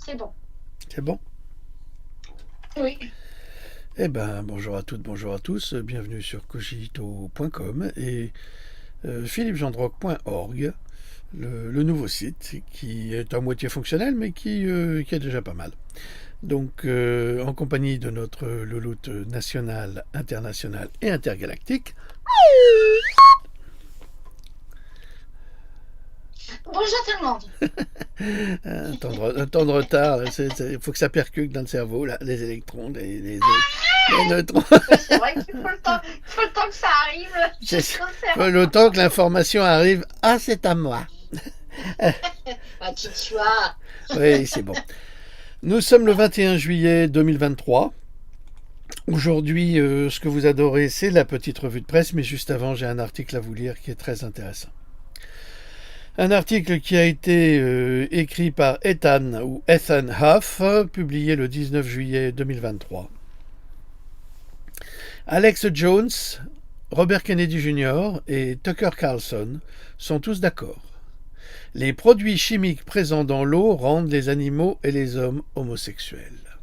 C'est bon. C'est bon? Oui. Eh ben, bonjour à toutes, bonjour à tous, bienvenue sur cogito.com et philippegendrock.org, le nouveau site qui est à moitié fonctionnel mais qui est déjà pas mal. Donc, en compagnie de notre louloute nationale, internationale et intergalactique. Bonjour tout le monde. Un temps de retard, il faut que ça percute dans le cerveau, là, les électrons, les neutrons. C'est vrai qu'il faut le temps que ça arrive. Faut le temps que l'information arrive. Ah, c'est à moi. Ah, tu vois. Oui, c'est bon. Nous sommes le 21 juillet 2023. Aujourd'hui, ce que vous adorez, c'est la petite revue de presse, mais juste avant, j'ai un article à vous lire qui est très intéressant. Un article qui a été écrit par Ethan Huff, publié le 19 juillet 2023. Alex Jones, Robert Kennedy Jr. et Tucker Carlson sont tous d'accord. Les produits chimiques présents dans l'eau rendent les animaux et les hommes homosexuels.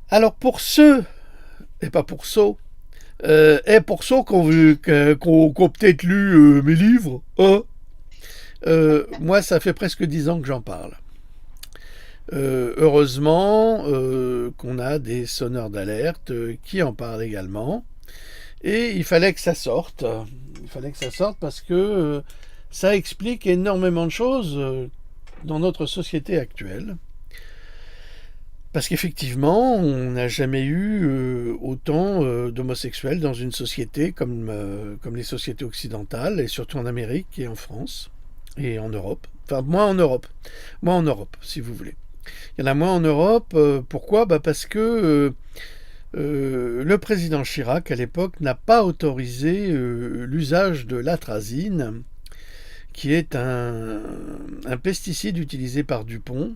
Alors pour ceux, et pas pour ceux, et pour ceux qui ont peut-être lu mes livres, hein, moi ça fait presque 10 ans que j'en parle. Heureusement qu'on a des sonneurs d'alerte qui en parlent également. Et il fallait que ça sorte. Il fallait que ça sorte parce que ça explique énormément de choses dans notre société actuelle. Parce qu'effectivement, on n'a jamais eu autant d'homosexuels dans une société comme les sociétés occidentales, et surtout en Amérique et en France et en Europe. Enfin, moins en Europe, si vous voulez. Il y en a moins en Europe. Pourquoi ? Parce que le président Chirac, à l'époque, n'a pas autorisé l'usage de l'atrazine, qui est un pesticide utilisé par Dupont,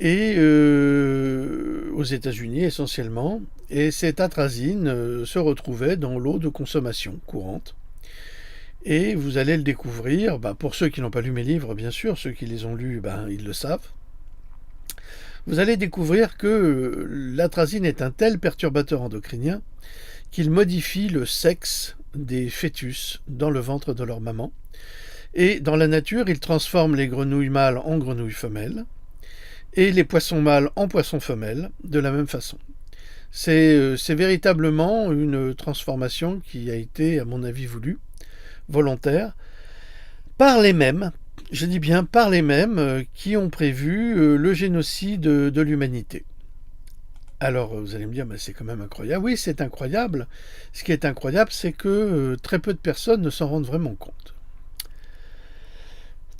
et aux États-Unis essentiellement. Et cette atrazine se retrouvait dans l'eau de consommation courante. Et vous allez le découvrir, pour ceux qui n'ont pas lu mes livres, bien sûr, ceux qui les ont lus, ils le savent. Vous allez découvrir que l'atrazine est un tel perturbateur endocrinien qu'il modifie le sexe des fœtus dans le ventre de leur maman. Et dans la nature, il transforme les grenouilles mâles en grenouilles femelles et les poissons mâles en poissons femelles de la même façon. C'est véritablement une transformation qui a été, à mon avis, voulue, volontaire, par les mêmes, je dis bien par les mêmes, qui ont prévu le génocide de l'humanité. Alors vous allez me dire, mais c'est quand même incroyable. Oui, c'est incroyable. Ce qui est incroyable, c'est que très peu de personnes ne s'en rendent vraiment compte.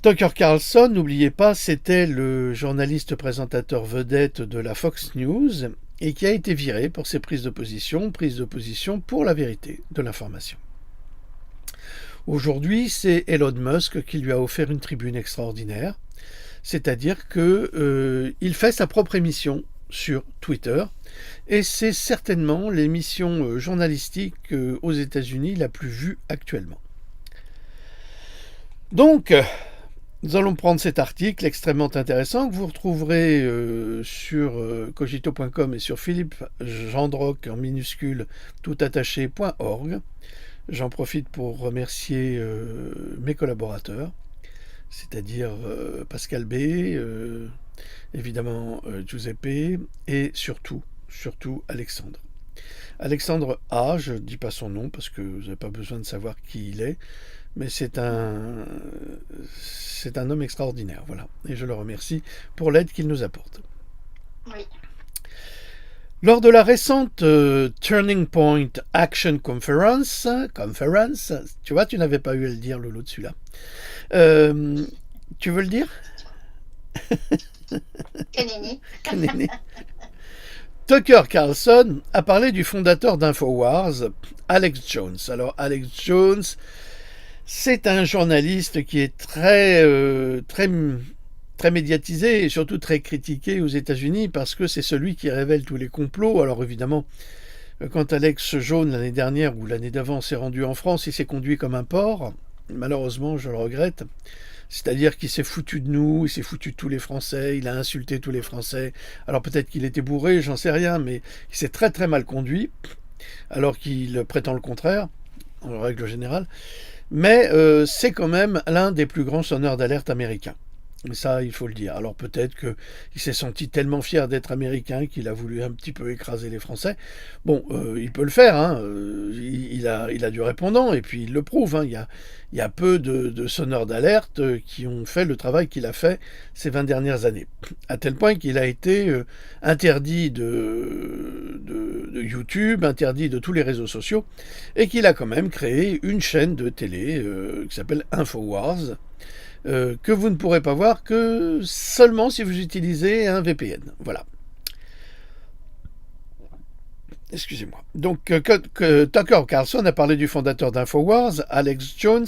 Tucker Carlson, n'oubliez pas, c'était le journaliste présentateur vedette de la Fox News et qui a été viré pour ses prises de position pour la vérité de l'information. Aujourd'hui, c'est Elon Musk qui lui a offert une tribune extraordinaire, c'est-à-dire qu'il fait sa propre émission sur Twitter, et c'est certainement l'émission journalistique aux États-Unis la plus vue actuellement. Donc, nous allons prendre cet article extrêmement intéressant que vous retrouverez sur cogito.com et sur philippegendrock en minuscule toutattaché.org. J'en profite pour remercier mes collaborateurs, c'est-à-dire Pascal B, évidemment Giuseppe et surtout Alexandre. Alexandre A, je ne dis pas son nom parce que vous n'avez pas besoin de savoir qui il est, mais c'est un homme extraordinaire, voilà. Et je le remercie pour l'aide qu'il nous apporte. Oui. Lors de la récente Turning Point Action Conference, tu vois, tu n'avais pas eu à le dire, Lolo, dessus là. Tu veux le dire? Canini. Tucker Carlson a parlé du fondateur d'InfoWars, Alex Jones. Alors, Alex Jones, c'est un journaliste qui est très médiatisé et surtout très critiqué aux États-Unis parce que c'est celui qui révèle tous les complots. Alors évidemment, quand Alex Jones l'année dernière ou l'année d'avant s'est rendu en France, il s'est conduit comme un porc. Malheureusement, je le regrette. c'est-à-dire qu'il s'est foutu de nous, il s'est foutu de tous les Français, il a insulté tous les Français. Alors peut-être qu'il était bourré, j'en sais rien, mais il s'est très très mal conduit, alors qu'il prétend le contraire, en règle générale. Mais c'est quand même l'un des plus grands sonneurs d'alerte américains. Et ça, il faut le dire. Alors peut-être qu'il s'est senti tellement fier d'être américain qu'il a voulu un petit peu écraser les Français. Bon, il peut le faire, hein. Il a du répondant, et puis il le prouve. Hein. Il y a peu de sonneurs d'alerte qui ont fait le travail qu'il a fait ces 20 dernières années. À tel point qu'il a été interdit de YouTube, interdit de tous les réseaux sociaux, et qu'il a quand même créé une chaîne de télé qui s'appelle InfoWars, que vous ne pourrez pas voir que seulement si vous utilisez un VPN. Voilà. Excusez-moi. Donc, Tucker Carlson a parlé du fondateur d'InfoWars, Alex Jones,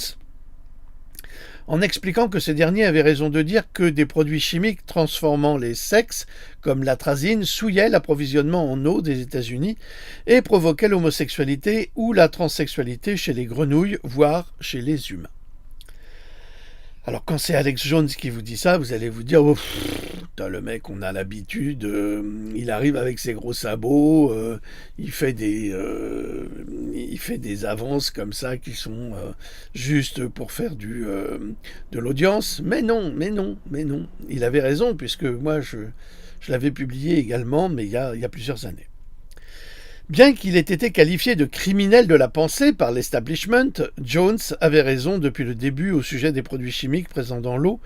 en expliquant que ces derniers avaient raison de dire que des produits chimiques transformant les sexes, comme l'atrazine, souillaient l'approvisionnement en eau des États-Unis et provoquaient l'homosexualité ou la transsexualité chez les grenouilles, voire chez les humains. Alors quand c'est Alex Jones qui vous dit ça, vous allez vous dire oh, le mec, on a l'habitude, il arrive avec ses gros sabots, il fait des avances comme ça qui sont juste pour faire de l'audience. Mais non, il avait raison, puisque moi je l'avais publié également, mais il y a plusieurs années. Bien qu'il ait été qualifié de criminel de la pensée par l'establishment, Jones avait raison depuis le début au sujet des produits chimiques présents dans l'eau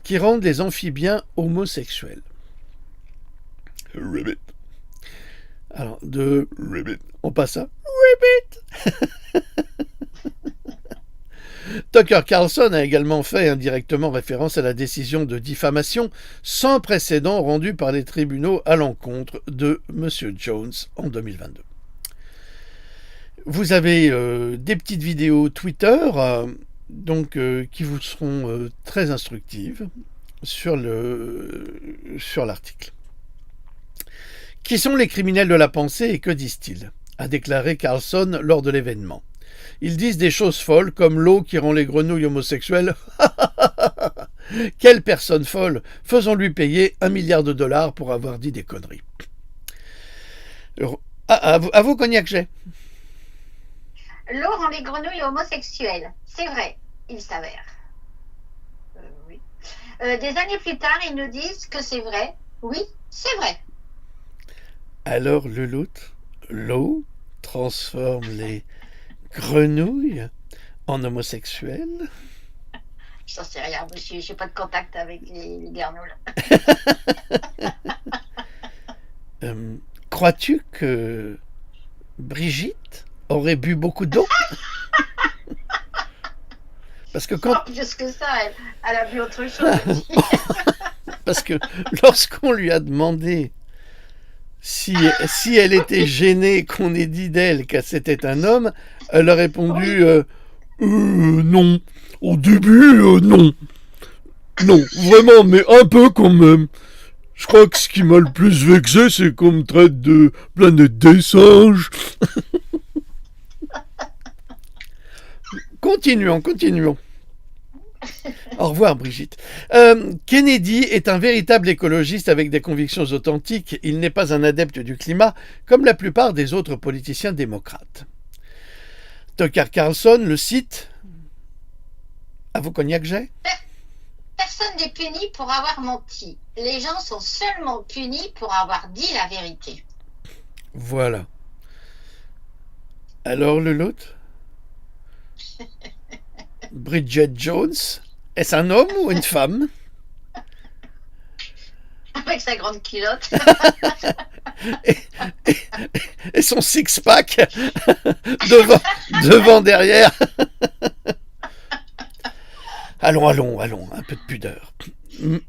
qui rendent les amphibiens homosexuels. Ribbit. Alors, de Ribbit, on passe à Ribbit. Tucker Carlson a également fait indirectement référence à la décision de diffamation sans précédent rendue par les tribunaux à l'encontre de M. Jones en 2022. Vous avez des petites vidéos Twitter qui vous seront très instructives sur l'article. Qui sont les criminels de la pensée et que disent-ils ? A déclaré Carlson lors de l'événement. Ils disent des choses folles comme l'eau qui rend les grenouilles homosexuelles. Quelle personne folle! Faisons-lui payer $1 milliard pour avoir dit des conneries. À vous, Cognac Jet. L'eau rend les grenouilles homosexuelles. C'est vrai, il s'avère. Oui. Des années plus tard, ils nous disent que c'est vrai. Oui, c'est vrai. Alors, l'eau transforme les grenouilles en homosexuels? J'en sais rien, monsieur. Je n'ai pas de contact avec les grenouilles. Crois-tu que Brigitte aurait bu beaucoup d'eau? Parce que quand... Oh, plus que ça, elle a bu autre chose. Parce que lorsqu'on lui a demandé si elle était gênée qu'on ait dit d'elle que c'était un homme, elle a répondu non. Au début, non. Non, vraiment, mais un peu quand même. Je crois que ce qui m'a le plus vexé, c'est qu'on me traite de planète des singes. Continuons. Au revoir, Brigitte. Kennedy est un véritable écologiste avec des convictions authentiques. Il n'est pas un adepte du climat, comme la plupart des autres politiciens démocrates. Tucker Carlson le cite. À vous, Cognac Jet ? Personne n'est puni pour avoir menti. Les gens sont seulement punis pour avoir dit la vérité. Voilà. Alors, l'autre ? Bridget Jones, est-ce un homme ou une femme? Avec sa grande culotte. et son six-pack devant, derrière. Allons, un peu de pudeur.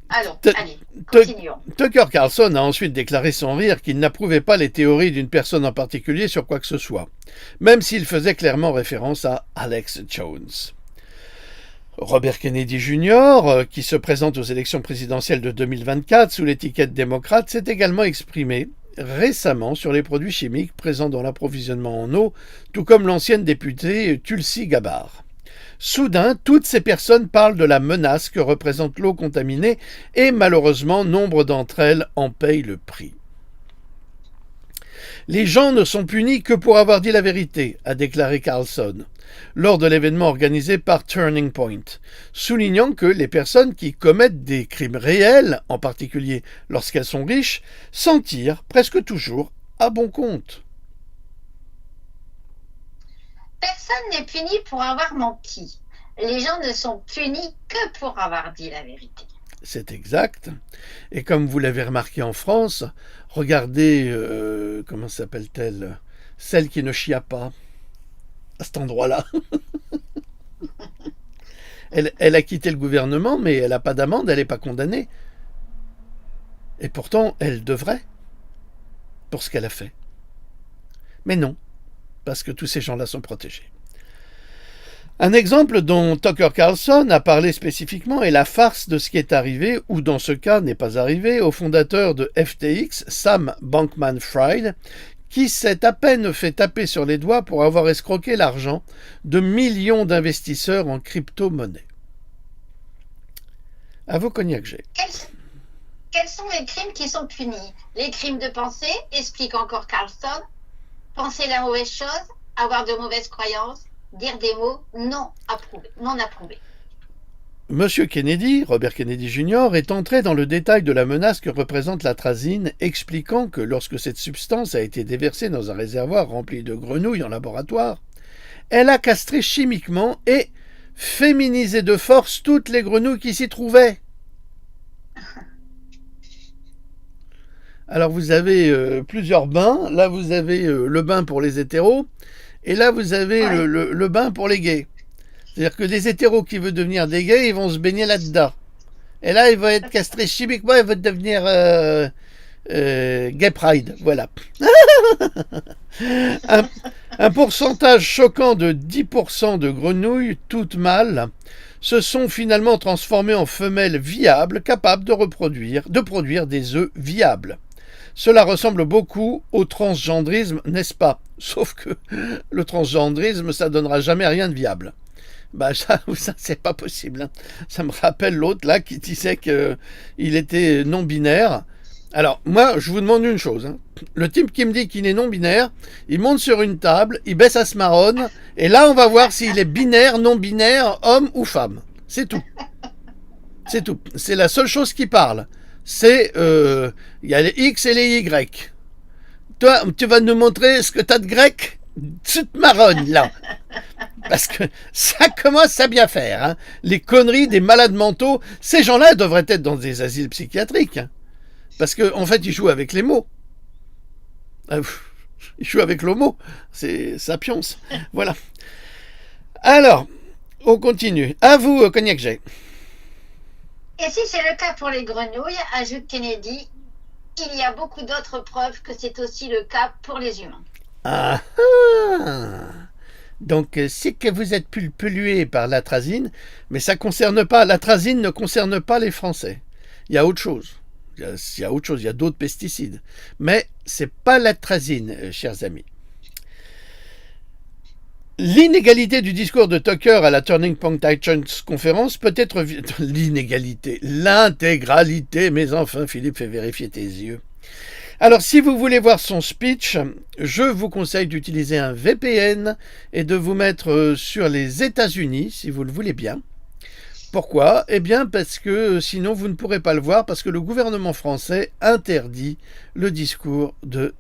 Allons, allez, continuons. Tucker Carlson a ensuite déclaré sans rire qu'il n'approuvait pas les théories d'une personne en particulier sur quoi que ce soit, même s'il faisait clairement référence à Alex Jones. Robert Kennedy Jr., qui se présente aux élections présidentielles de 2024 sous l'étiquette démocrate, s'est également exprimé récemment sur les produits chimiques présents dans l'approvisionnement en eau, tout comme l'ancienne députée Tulsi Gabbard. Soudain, toutes ces personnes parlent de la menace que représente l'eau contaminée et malheureusement, nombre d'entre elles en payent le prix. Les gens ne sont punis que pour avoir dit la vérité, a déclaré Carlson, lors de l'événement organisé par Turning Point, soulignant que les personnes qui commettent des crimes réels, en particulier lorsqu'elles sont riches, s'en tirent presque toujours à bon compte. Personne n'est puni pour avoir menti. Les gens ne sont punis que pour avoir dit la vérité. C'est exact. Et comme vous l'avez remarqué en France, regardez, comment s'appelle-t-elle? Celle qui ne chia pas, à cet endroit-là. Elle a quitté le gouvernement, mais elle n'a pas d'amende, elle n'est pas condamnée. Et pourtant, elle devrait, pour ce qu'elle a fait. Mais non, parce que tous ces gens-là sont protégés. Un exemple dont Tucker Carlson a parlé spécifiquement est la farce de ce qui est arrivé, ou dans ce cas n'est pas arrivé, au fondateur de FTX, Sam Bankman-Fried, qui s'est à peine fait taper sur les doigts pour avoir escroqué l'argent de millions d'investisseurs en crypto-monnaie. À vous, Cognac G. Quels sont les crimes qui sont punis? Les crimes de pensée, explique encore Carlson. Penser la mauvaise chose, avoir de mauvaises croyances, dire des mots non approuvés. Monsieur Kennedy, Robert Kennedy Jr., est entré dans le détail de la menace que représente l'atrazine, expliquant que lorsque cette substance a été déversée dans un réservoir rempli de grenouilles en laboratoire, elle a castré chimiquement et féminisé de force toutes les grenouilles qui s'y trouvaient. Alors vous avez plusieurs bains. Là vous avez le bain pour les hétéros et là vous avez le bain pour les gays. C'est-à-dire que des hétéros qui veulent devenir des gays, ils vont se baigner là-dedans. Et là ils vont être castrés chimiquement, ils vont devenir gay pride. Voilà. un pourcentage choquant de 10% de grenouilles, toutes mâles, se sont finalement transformées en femelles viables, capables de produire des œufs viables. Cela ressemble beaucoup au transgendrisme, n'est-ce pas? Sauf que le transgendrisme, ça donnera jamais rien de viable. Bah ça c'est pas possible. Hein. Ça me rappelle l'autre là qui disait qu'il était non-binaire. Alors moi, je vous demande une chose. Hein. Le type qui me dit qu'il est non-binaire, il monte sur une table, il baisse à se marronne, et là on va voir s'il est binaire, non-binaire, homme ou femme. C'est tout. C'est tout. C'est la seule chose qui parle. C'est y a les X et les Y. Toi, tu vas nous montrer ce que tu as de grec? Tu te marronnes, là. Parce que ça commence à bien faire. Hein. Les conneries des malades mentaux, ces gens-là devraient être dans des asiles psychiatriques. Hein. Parce qu'en fait, ils jouent avec les mots. Ils jouent avec le mot. C'est sapiens. Voilà. Alors, on continue. À vous, Cognac G. Et si c'est le cas pour les grenouilles, ajoute Kennedy, il y a beaucoup d'autres preuves que c'est aussi le cas pour les humains. Ah, donc c'est que vous êtes pollué par l'atrazine, mais ça concerne pas, l'atrazine ne concerne pas les Français. Il y a autre chose. Il y a d'autres pesticides. Mais c'est pas l'atrazine, chers amis. L'inégalité du discours de Tucker à la Turning Point Titans Conference peut être... l'intégralité, mais enfin, Philippe fait vérifier tes yeux. Alors, si vous voulez voir son speech, je vous conseille d'utiliser un VPN et de vous mettre sur les États-Unis, si vous le voulez bien. Pourquoi? Eh bien, parce que sinon, vous ne pourrez pas le voir, parce que le gouvernement français interdit le discours de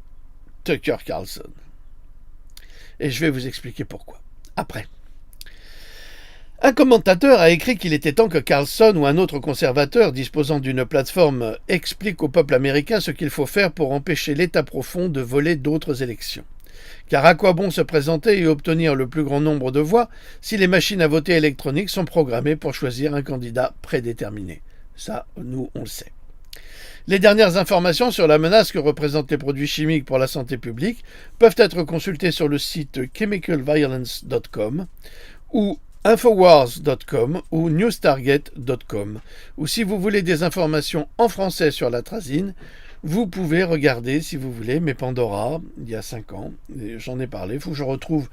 Tucker Carlson. Et je vais vous expliquer pourquoi. Après. Un commentateur a écrit qu'il était temps que Carlson ou un autre conservateur disposant d'une plateforme explique au peuple américain ce qu'il faut faire pour empêcher l'État profond de voler d'autres élections. Car à quoi bon se présenter et obtenir le plus grand nombre de voix si les machines à voter électroniques sont programmées pour choisir un candidat prédéterminé? Ça, nous, on le sait. Les dernières informations sur la menace que représentent les produits chimiques pour la santé publique peuvent être consultées sur le site chemicalviolence.com ou infowars.com ou newstarget.com. Ou si vous voulez des informations en français sur l'atrazine, vous pouvez regarder, si vous voulez, mes Pandora, il y a 5 ans. J'en ai parlé, il faut que je retrouve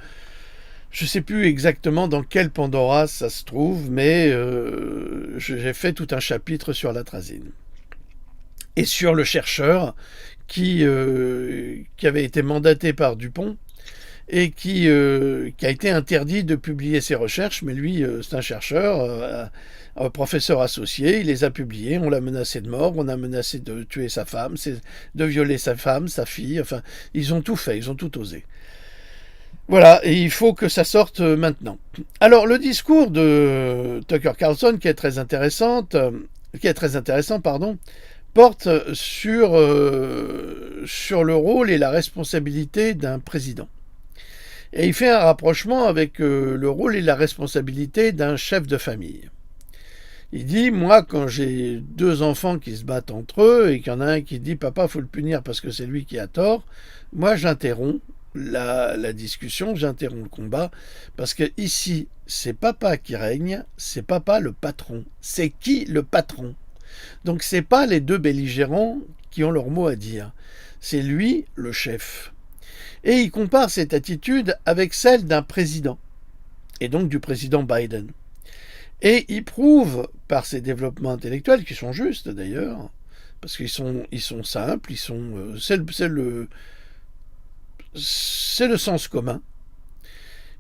Je ne sais plus exactement dans quel Pandora ça se trouve, mais j'ai fait tout un chapitre sur l'atrazine. Et sur le chercheur qui avait été mandaté par Dupont et qui a été interdit de publier ses recherches, mais lui, c'est un chercheur, un professeur associé, il les a publiés, on l'a menacé de mort, on a menacé de tuer sa femme, de violer sa femme, sa fille, enfin, ils ont tout fait, ils ont tout osé. Voilà, et il faut que ça sorte maintenant. Alors, le discours de Tucker Carlson, qui est très intéressant, pardon, porte sur le rôle et la responsabilité d'un président. Et il fait un rapprochement avec le rôle et la responsabilité d'un chef de famille. Il dit, moi, quand j'ai deux enfants qui se battent entre eux et qu'il y en a un qui dit, papa, faut le punir parce que c'est lui qui a tort, moi, j'interromps la discussion, j'interromps le combat, parce que ici, c'est papa qui règne, c'est papa le patron. C'est qui le patron? Donc c'est pas les deux belligérants qui ont leur mot à dire, c'est lui le chef. Et il compare cette attitude avec celle d'un président, et donc du président Biden. Et il prouve par ses développements intellectuels, qui sont justes d'ailleurs, parce qu'ils sont simples, c'est le sens commun.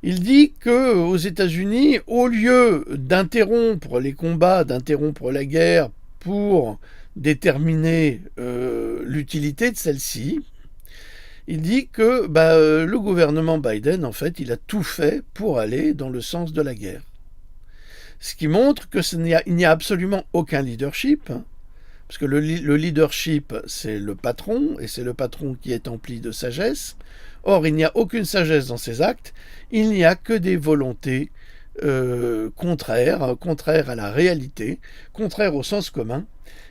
Il dit que aux États-Unis, au lieu d'interrompre les combats, d'interrompre la guerre pour déterminer l'utilité de celle-ci, il dit que le gouvernement Biden, en fait, il a tout fait pour aller dans le sens de la guerre. Ce qui montre qu'il n'y a absolument aucun leadership, parce que le leadership, c'est le patron, et c'est le patron qui est empli de sagesse. Or, il n'y a aucune sagesse dans ses actes, il n'y a que des volontés contraires à la réalité, contraires au sens commun.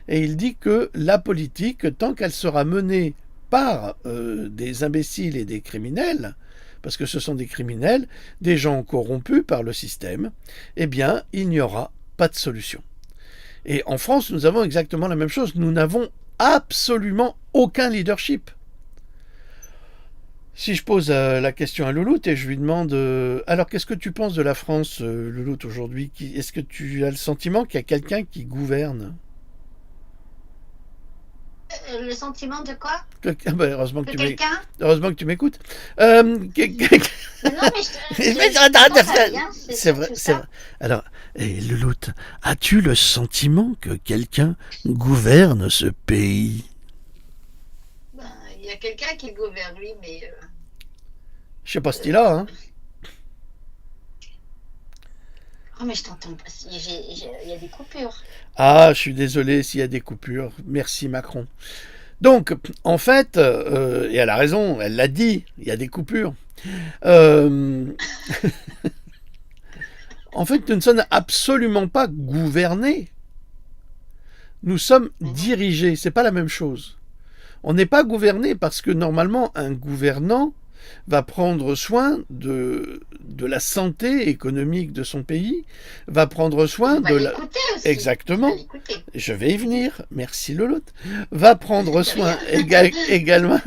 Et il dit que la politique, tant qu'elle sera menée par des imbéciles et des criminels, parce que ce sont des criminels, des gens corrompus par le système, eh bien, il n'y aura pas de solution. Et en France, nous avons exactement la même chose. Nous n'avons absolument aucun leadership. Si je pose la question à Louloute et je lui demande alors qu'est-ce que tu penses de la France, Louloute, aujourd'hui? Est-ce que tu as le sentiment qu'il y a quelqu'un qui gouverne? Le sentiment de quoi? Heureusement que quelqu'un heureusement que tu m'écoutes. Non, mais C'est vrai, c'est vrai. Alors, Louloute, as-tu le sentiment que quelqu'un gouverne ce pays? Il y a quelqu'un qui gouverne, lui, mais... Je sais pas ce qu'il a, hein. Oh, mais je t'entends pas. Il y a des coupures. Ah, je suis désolé s'il y a des coupures. Merci Macron. Donc, en fait, et elle a raison, elle l'a dit, il y a des coupures. En fait, nous ne sommes absolument pas gouvernés. Nous sommes dirigés. C'est pas la même chose. On n'est pas gouverné parce que normalement, un gouvernant va prendre soin de la santé économique de son pays, va prendre soin de la... Exactement. Je vais y venir. Merci Lolotte. Va prendre soin également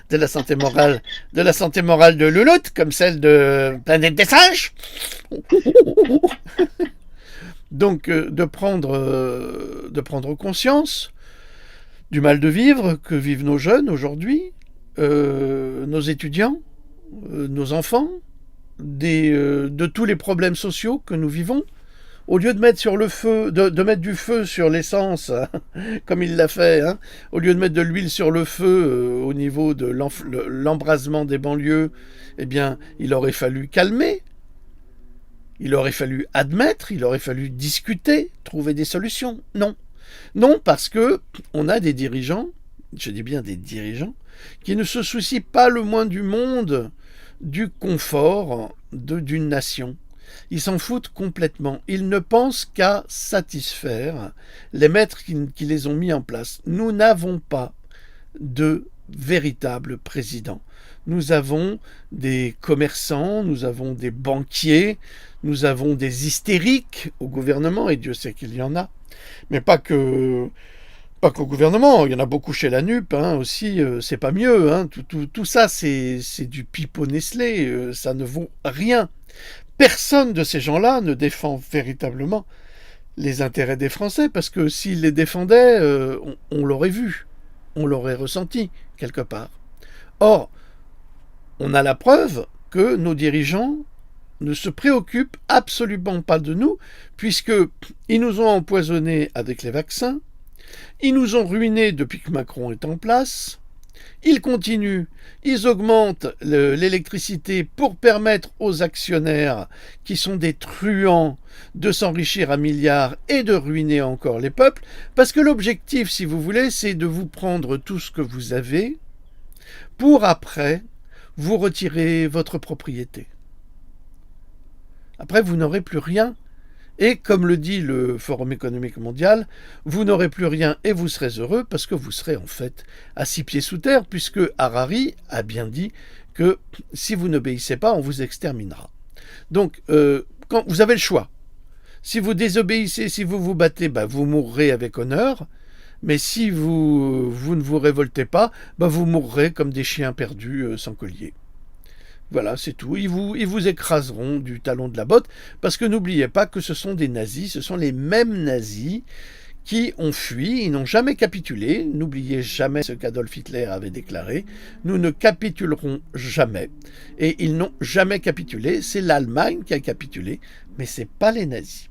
de la santé morale de Lolotte, comme celle de Planète des Singes. Donc de prendre conscience du mal de vivre que vivent nos jeunes aujourd'hui, nos étudiants, nos enfants, de tous les problèmes sociaux que nous vivons. Au lieu de mettre sur le feu, de mettre du feu sur l'essence, hein, comme il l'a fait, hein, au lieu de mettre de l'huile sur le feu au niveau de l'embrasement des banlieues, eh bien, il aurait fallu calmer, il aurait fallu admettre, il aurait fallu discuter, trouver des solutions. Non. Non, parce que on a des dirigeants, je dis bien des dirigeants, qui ne se soucient pas le moins du monde du confort d'une nation. Ils s'en foutent complètement. Ils ne pensent qu'à satisfaire les maîtres qui les ont mis en place. Nous n'avons pas de véritable président. Nous avons des commerçants, nous avons des banquiers, nous avons des hystériques au gouvernement, et Dieu sait qu'il y en a. Mais pas que Pas qu'au gouvernement, il y en a beaucoup chez la NUP aussi, c'est pas mieux. Tout ça, c'est du pipeau Nestlé, ça ne vaut rien. Personne de ces gens-là ne défend véritablement les intérêts des Français, parce que s'ils les défendaient, on l'aurait vu, on l'aurait ressenti quelque part. Or, on a la preuve que nos dirigeants ne se préoccupent absolument pas de nous, puisqu'ils nous ont empoisonnés avec les vaccins, ils nous ont ruinés depuis que Macron est en place, ils continuent, ils augmentent l'électricité pour permettre aux actionnaires, qui sont des truands, de s'enrichir à milliards et de ruiner encore les peuples, parce que l'objectif, si vous voulez, c'est de vous prendre tout ce que vous avez, pour après vous retirer votre propriété. Après, vous n'aurez plus rien. Et comme le dit le Forum économique mondial, vous n'aurez plus rien et vous serez heureux parce que vous serez en fait à 6 pieds sous terre, puisque Harari a bien dit que si vous n'obéissez pas, on vous exterminera. Donc, quand vous avez le choix. Si vous désobéissez, si vous vous battez, vous mourrez avec honneur. Mais si vous ne vous révoltez pas, vous mourrez comme des chiens perdus sans collier. Voilà, c'est tout. Ils vous écraseront du talon de la botte, parce que n'oubliez pas que ce sont des nazis, ce sont les mêmes nazis qui ont fui, ils n'ont jamais capitulé. N'oubliez jamais ce qu'Adolf Hitler avait déclaré, nous ne capitulerons jamais. Et ils n'ont jamais capitulé, c'est l'Allemagne qui a capitulé, mais ce n'est pas les nazis.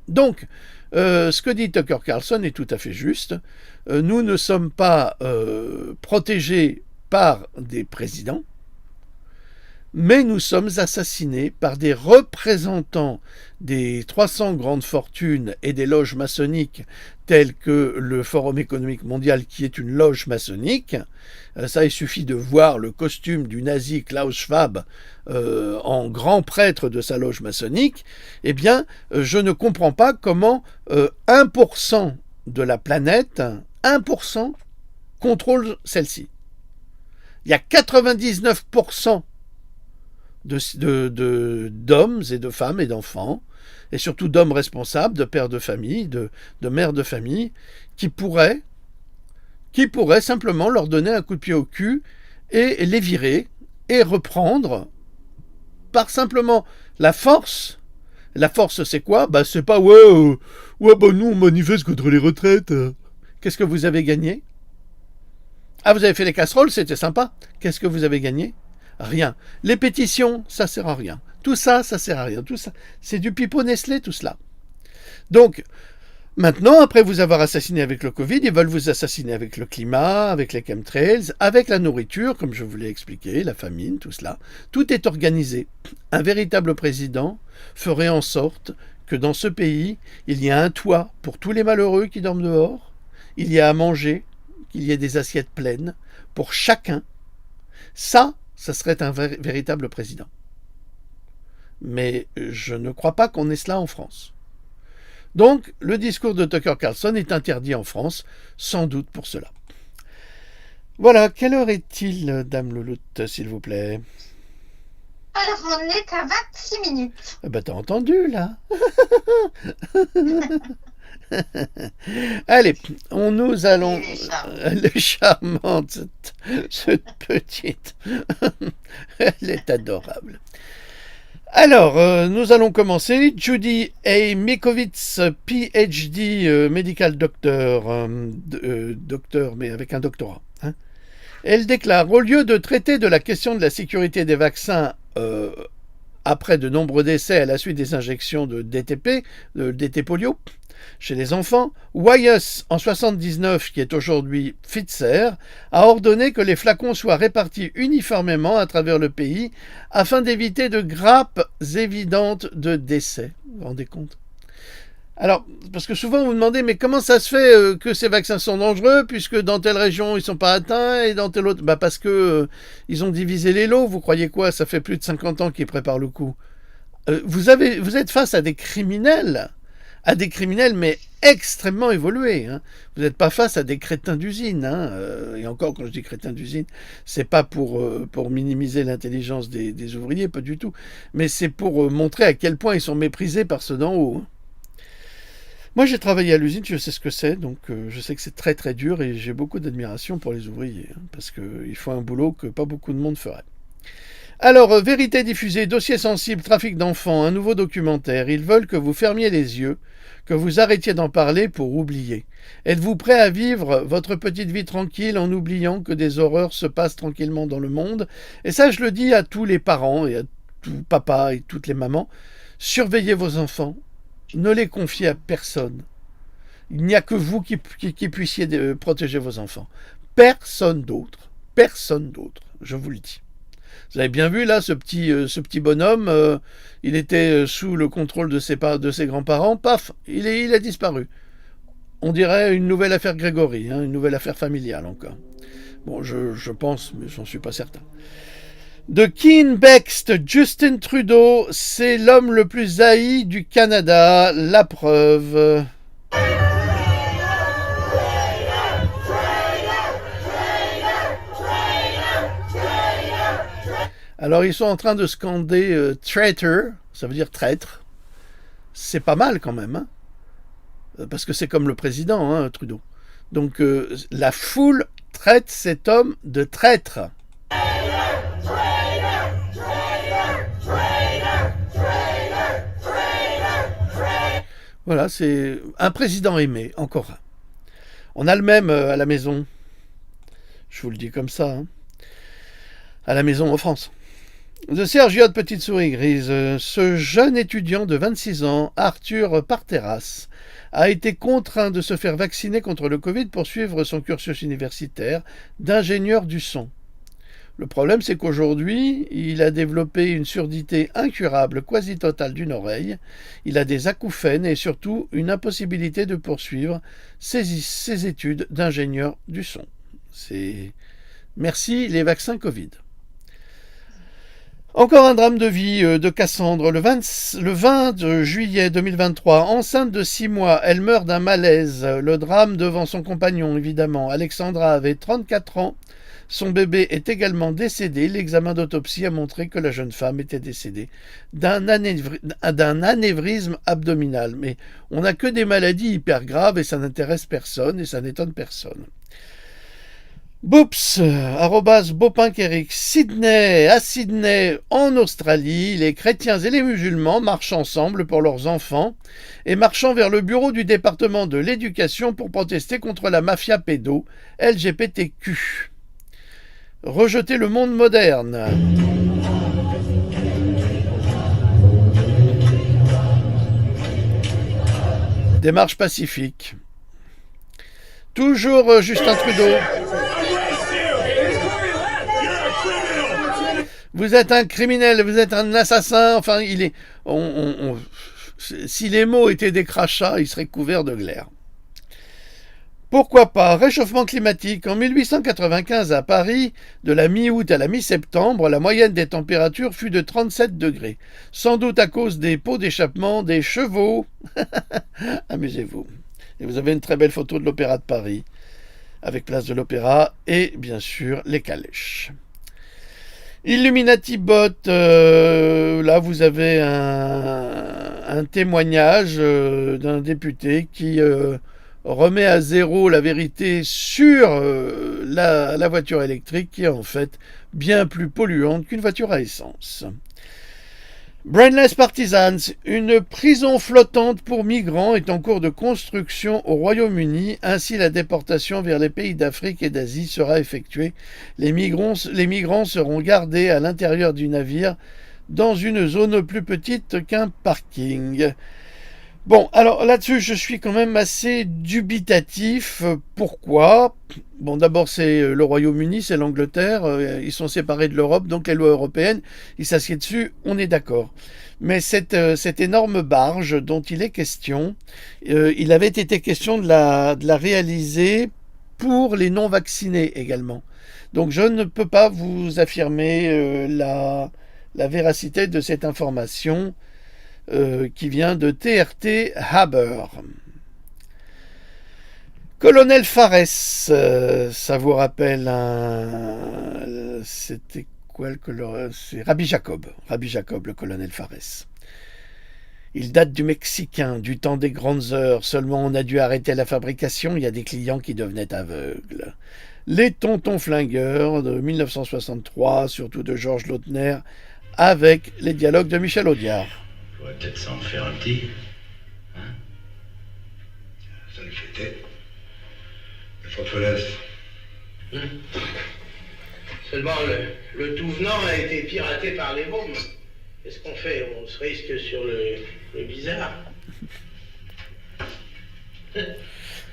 Donc, ce que dit Tucker Carlson est tout à fait juste. Nous ne sommes pas protégés par des présidents, mais nous sommes assassinés par des représentants des 300 grandes fortunes et des loges maçonniques telles que le Forum économique mondial, qui est une loge maçonnique. Ça, il suffit de voir le costume du nazi Klaus Schwab en grand prêtre de sa loge maçonnique. Eh bien, je ne comprends pas comment 1% de la planète, 1% contrôle celle-ci. Il y a 99% d'hommes et de femmes et d'enfants, et surtout d'hommes responsables, de pères de famille, de mères de famille, qui pourraient simplement leur donner un coup de pied au cul et les virer et reprendre par simplement la force. La force, c'est quoi ? C'est pas nous on manifeste contre les retraites. Qu'est-ce que vous avez gagné ? Ah, vous avez fait les casseroles, c'était sympa. Qu'est-ce que vous avez gagné ? Rien. Les pétitions, ça sert à rien. Tout ça, ça sert à rien. Tout ça, c'est du pipeau Nestlé, tout cela. Donc, maintenant, après vous avoir assassiné avec le Covid, ils veulent vous assassiner avec le climat, avec les chemtrails, avec la nourriture, comme je vous l'ai expliqué, la famine, tout cela. Tout est organisé. Un véritable président ferait en sorte que dans ce pays, il y a un toit pour tous les malheureux qui dorment dehors, il y a à manger, qu'il y ait des assiettes pleines pour chacun. Ça serait un véritable président. Mais je ne crois pas qu'on ait cela en France. Donc, le discours de Tucker Carlson est interdit en France, sans doute pour cela. Voilà, quelle heure est-il, Dame Louloute, s'il vous plaît ? Alors, on est à 26 minutes. T'as entendu, là. Allez, nous allons... Elle est charmante, cette petite. Elle est adorable. Alors, nous allons commencer. Judy A. Mikovits, PhD, medical doctor, docteur, mais avec un doctorat. Elle déclare, au lieu de traiter de la question de la sécurité des vaccins après de nombreux décès à la suite des injections de DTP, de DT polio, chez les enfants, Wyeth, en 1979, qui est aujourd'hui Pfizer, a ordonné que les flacons soient répartis uniformément à travers le pays afin d'éviter de grappes évidentes de décès. Vous vous rendez compte ? Alors, parce que souvent vous me demandez, mais comment ça se fait que ces vaccins sont dangereux, puisque dans telle région ils ne sont pas atteints et dans telle autre... Parce que ils ont divisé les lots, vous croyez quoi ? Ça fait plus de 50 ans qu'ils préparent le coup. Vous êtes face à des criminels, mais extrêmement évolués. Vous n'êtes pas face à des crétins d'usine. Et encore, quand je dis crétins d'usine, c'est pas pour minimiser l'intelligence des ouvriers, pas du tout. Mais c'est pour montrer à quel point ils sont méprisés par ceux d'en haut. Moi, j'ai travaillé à l'usine, je sais ce que c'est, donc je sais que c'est très très dur et j'ai beaucoup d'admiration pour les ouvriers, hein, parce qu'ils font un boulot que pas beaucoup de monde ferait. Alors, vérité diffusée, dossier sensible, trafic d'enfants, un nouveau documentaire. Ils veulent que vous fermiez les yeux, que vous arrêtiez d'en parler pour oublier. Êtes-vous prêt à vivre votre petite vie tranquille en oubliant que des horreurs se passent tranquillement dans le monde? Et ça, je le dis à tous les parents et à tout papa et toutes les mamans. Surveillez vos enfants. Ne les confiez à personne. Il n'y a que vous qui puissiez protéger vos enfants. Personne d'autre. Personne d'autre. Je vous le dis. Vous avez bien vu là ce petit bonhomme, il était sous le contrôle de ses grands-parents, paf, il a disparu. On dirait une nouvelle affaire Grégory, hein, une nouvelle affaire familiale encore. Bon, je pense, mais j'en suis pas certain. De Keane Bext, Justin Trudeau, c'est l'homme le plus haï du Canada, la preuve. Alors ils sont en train de scander traitor, ça veut dire traître. C'est pas mal quand même, hein, parce que c'est comme le président, hein, Trudeau. Donc la foule traite cet homme de traître. Voilà, c'est un président aimé, encore un. On a le même à la maison. Je vous le dis comme ça, hein. À la maison en France. De Sergio de Petite Souris Grise, ce jeune étudiant de 26 ans, Arthur Parterras, a été contraint de se faire vacciner contre le Covid pour suivre son cursus universitaire d'ingénieur du son. Le problème, c'est qu'aujourd'hui, il a développé une surdité incurable, quasi totale d'une oreille, il a des acouphènes et surtout une impossibilité de poursuivre ses études d'ingénieur du son. C'est... Merci les vaccins Covid. Encore un drame de vie de Cassandre. Le 20 juillet 2023, enceinte de 6 mois, elle meurt d'un malaise. Le drame devant son compagnon, évidemment. Alexandra avait 34 ans. Son bébé est également décédé. L'examen d'autopsie a montré que la jeune femme était décédée d'un anévrisme abdominal. Mais on n'a que des maladies hyper graves et ça n'intéresse personne et ça n'étonne personne. Boops, @Bopinqueric, à Sydney, en Australie, les chrétiens et les musulmans marchent ensemble pour leurs enfants et marchant vers le bureau du département de l'éducation pour protester contre la mafia pédo LGBTQ. Rejeter le monde moderne. Démarche pacifique. Toujours Justin Trudeau. Vous êtes un criminel, vous êtes un assassin. Enfin, il est. Si les mots étaient des crachats, ils seraient couverts de glaire. Pourquoi pas? Réchauffement climatique. En 1895 à Paris, de la mi-août à la mi-septembre, la moyenne des températures fut de 37 degrés. Sans doute à cause des pots d'échappement des chevaux. Amusez-vous. Et vous avez une très belle photo de l'Opéra de Paris, avec place de l'Opéra et bien sûr les calèches. Illuminati Bot, là vous avez un témoignage d'un député qui remet à zéro la vérité sur la voiture électrique qui est en fait bien plus polluante qu'une voiture à essence. Brainless Partisans, une prison flottante pour migrants est en cours de construction au Royaume-Uni. Ainsi, la déportation vers les pays d'Afrique et d'Asie sera effectuée. Les migrants seront gardés à l'intérieur du navire dans une zone plus petite qu'un parking. Bon, alors là-dessus, je suis quand même assez dubitatif. Pourquoi? Bon, d'abord, c'est le Royaume-Uni, c'est l'Angleterre. Ils sont séparés de l'Europe, donc les lois européennes, ils s'assiedent dessus, on est d'accord. Mais cette énorme barge dont il est question, il avait été question de la réaliser pour les non-vaccinés également. Donc, je ne peux pas vous affirmer la véracité de cette information. Qui vient de TRT Haber. Colonel Fares, ça vous rappelle c'était quoi le colonel? C'est Rabbi Jacob, le colonel Fares. Il date du Mexicain, du temps des grandes heures. Seulement on a dû arrêter la fabrication, il y a des clients qui devenaient aveugles. Les Tontons Flingueurs de 1963, surtout de Georges Lautner, avec les dialogues de Michel Audiard. On pourrait peut-être s'en faire un petit. Hein? Ça le fêtait. Il faut que je laisse. Seulement, le tout venant a été piraté par les mômes. Qu'est-ce qu'on fait? On se risque sur le bizarre.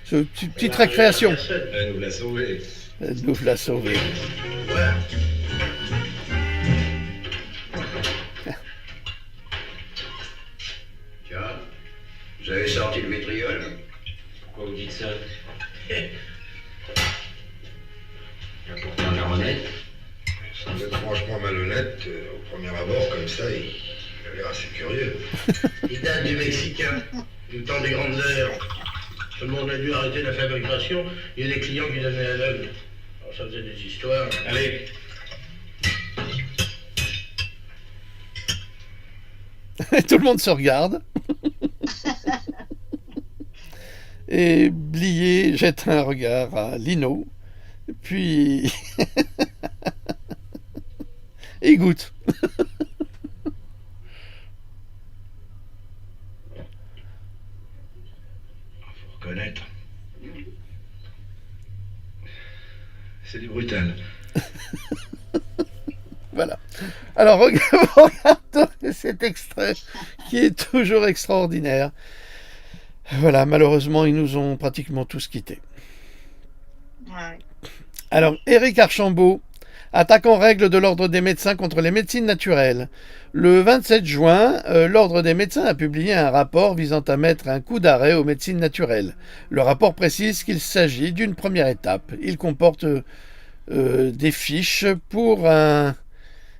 Petite récréation. Elle nous l'a sauvé. Elle nous l'a sauvé. Voilà. Tiens, vous avez sorti le vitriol. Pourquoi vous dites ça? Il y a pourtant la honnête. Vous êtes franchement malhonnête. Au premier abord, comme ça, il a l'air assez curieux. Il date du Mexicain, du temps des grandes heures. Tout le monde a dû arrêter la fabrication. Il y a des clients qui devenaient aveugles. Alors ça faisait des histoires. Allez. Tout le monde se regarde. Et Blier jette un regard à Lino. Puis il goûte. Faut reconnaître. C'est du brutal. Voilà. Alors, regardons cet extrait qui est toujours extraordinaire. Voilà, malheureusement, ils nous ont pratiquement tous quittés. Ouais. Alors, Éric Archambault attaque en règle de l'Ordre des médecins contre les médecines naturelles. Le 27 juin, l'Ordre des médecins a publié un rapport visant à mettre un coup d'arrêt aux médecines naturelles. Le rapport précise qu'il s'agit d'une première étape. Il comporte des fiches pour un...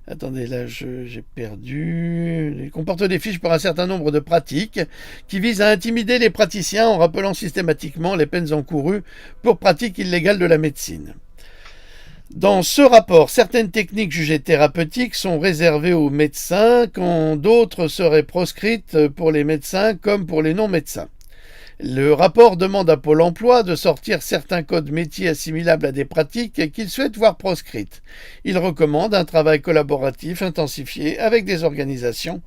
Attendez, là, j'ai perdu... Il comporte des fiches pour un certain nombre de pratiques qui visent à intimider les praticiens en rappelant systématiquement les peines encourues pour pratiques illégales de la médecine. Dans ce rapport, certaines techniques jugées thérapeutiques sont réservées aux médecins quand d'autres seraient proscrites pour les médecins comme pour les non-médecins. Le rapport demande à Pôle emploi de sortir certains codes métiers assimilables à des pratiques qu'il souhaite voir proscrites. Il recommande un travail collaboratif intensifié avec des organisations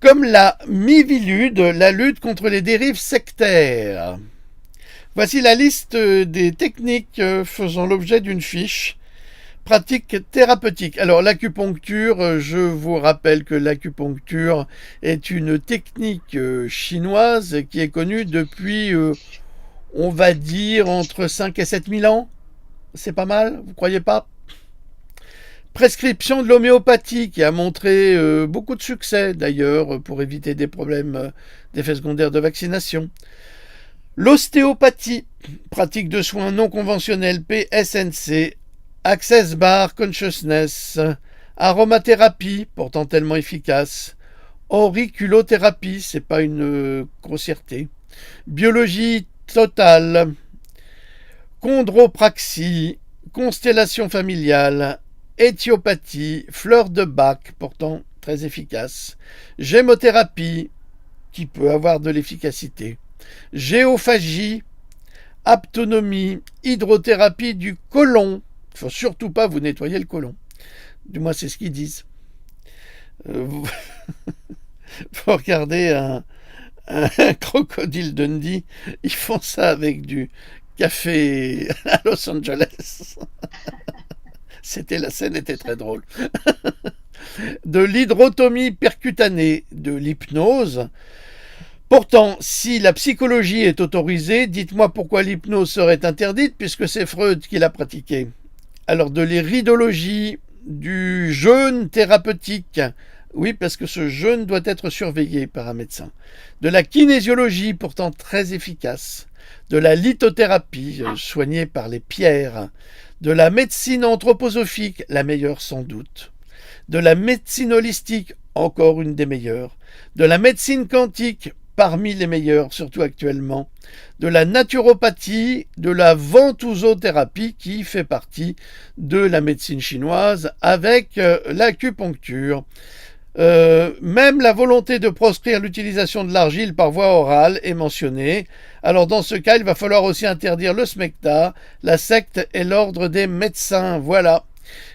comme la Mivilude, la lutte contre les dérives sectaires. Voici la liste des techniques faisant l'objet d'une fiche. Pratique thérapeutique. Alors l'acupuncture, je vous rappelle que l'acupuncture est une technique chinoise qui est connue depuis, on va dire, entre 5 et 7 000 ans. C'est pas mal, vous croyez pas? Prescription de l'homéopathie qui a montré beaucoup de succès d'ailleurs pour éviter des problèmes d'effets secondaires de vaccination. L'ostéopathie, pratique de soins non conventionnels PSNC, Access Bar Consciousness, aromathérapie, pourtant tellement efficace, auriculothérapie, c'est pas une grossièreté, biologie totale, chondropraxie, constellation familiale, éthiopathie, fleur de Bach, pourtant très efficace, gémothérapie, qui peut avoir de l'efficacité, géophagie, aptonomie, hydrothérapie du côlon. Il ne faut surtout pas vous nettoyer le côlon. Du moins, c'est ce qu'ils disent. Vous regardez un crocodile Dundee, ils font ça avec du café à Los Angeles. La scène était très drôle. De l'hydrotomie percutanée, de l'hypnose. Pourtant, si la psychologie est autorisée, dites-moi pourquoi l'hypnose serait interdite puisque c'est Freud qui l'a pratiquée. Alors de l'iridologie, du jeûne thérapeutique, oui parce que ce jeûne doit être surveillé par un médecin, de la kinésiologie pourtant très efficace, de la lithothérapie soignée par les pierres, de la médecine anthroposophique, la meilleure sans doute, de la médecine holistique, encore une des meilleures, de la médecine quantique, parmi les meilleurs, surtout actuellement, de la naturopathie, de la ventousothérapie qui fait partie de la médecine chinoise avec l'acupuncture. Même la volonté de proscrire l'utilisation de l'argile par voie orale est mentionnée. Alors dans ce cas, il va falloir aussi interdire le smecta, la secte et l'ordre des médecins. Voilà.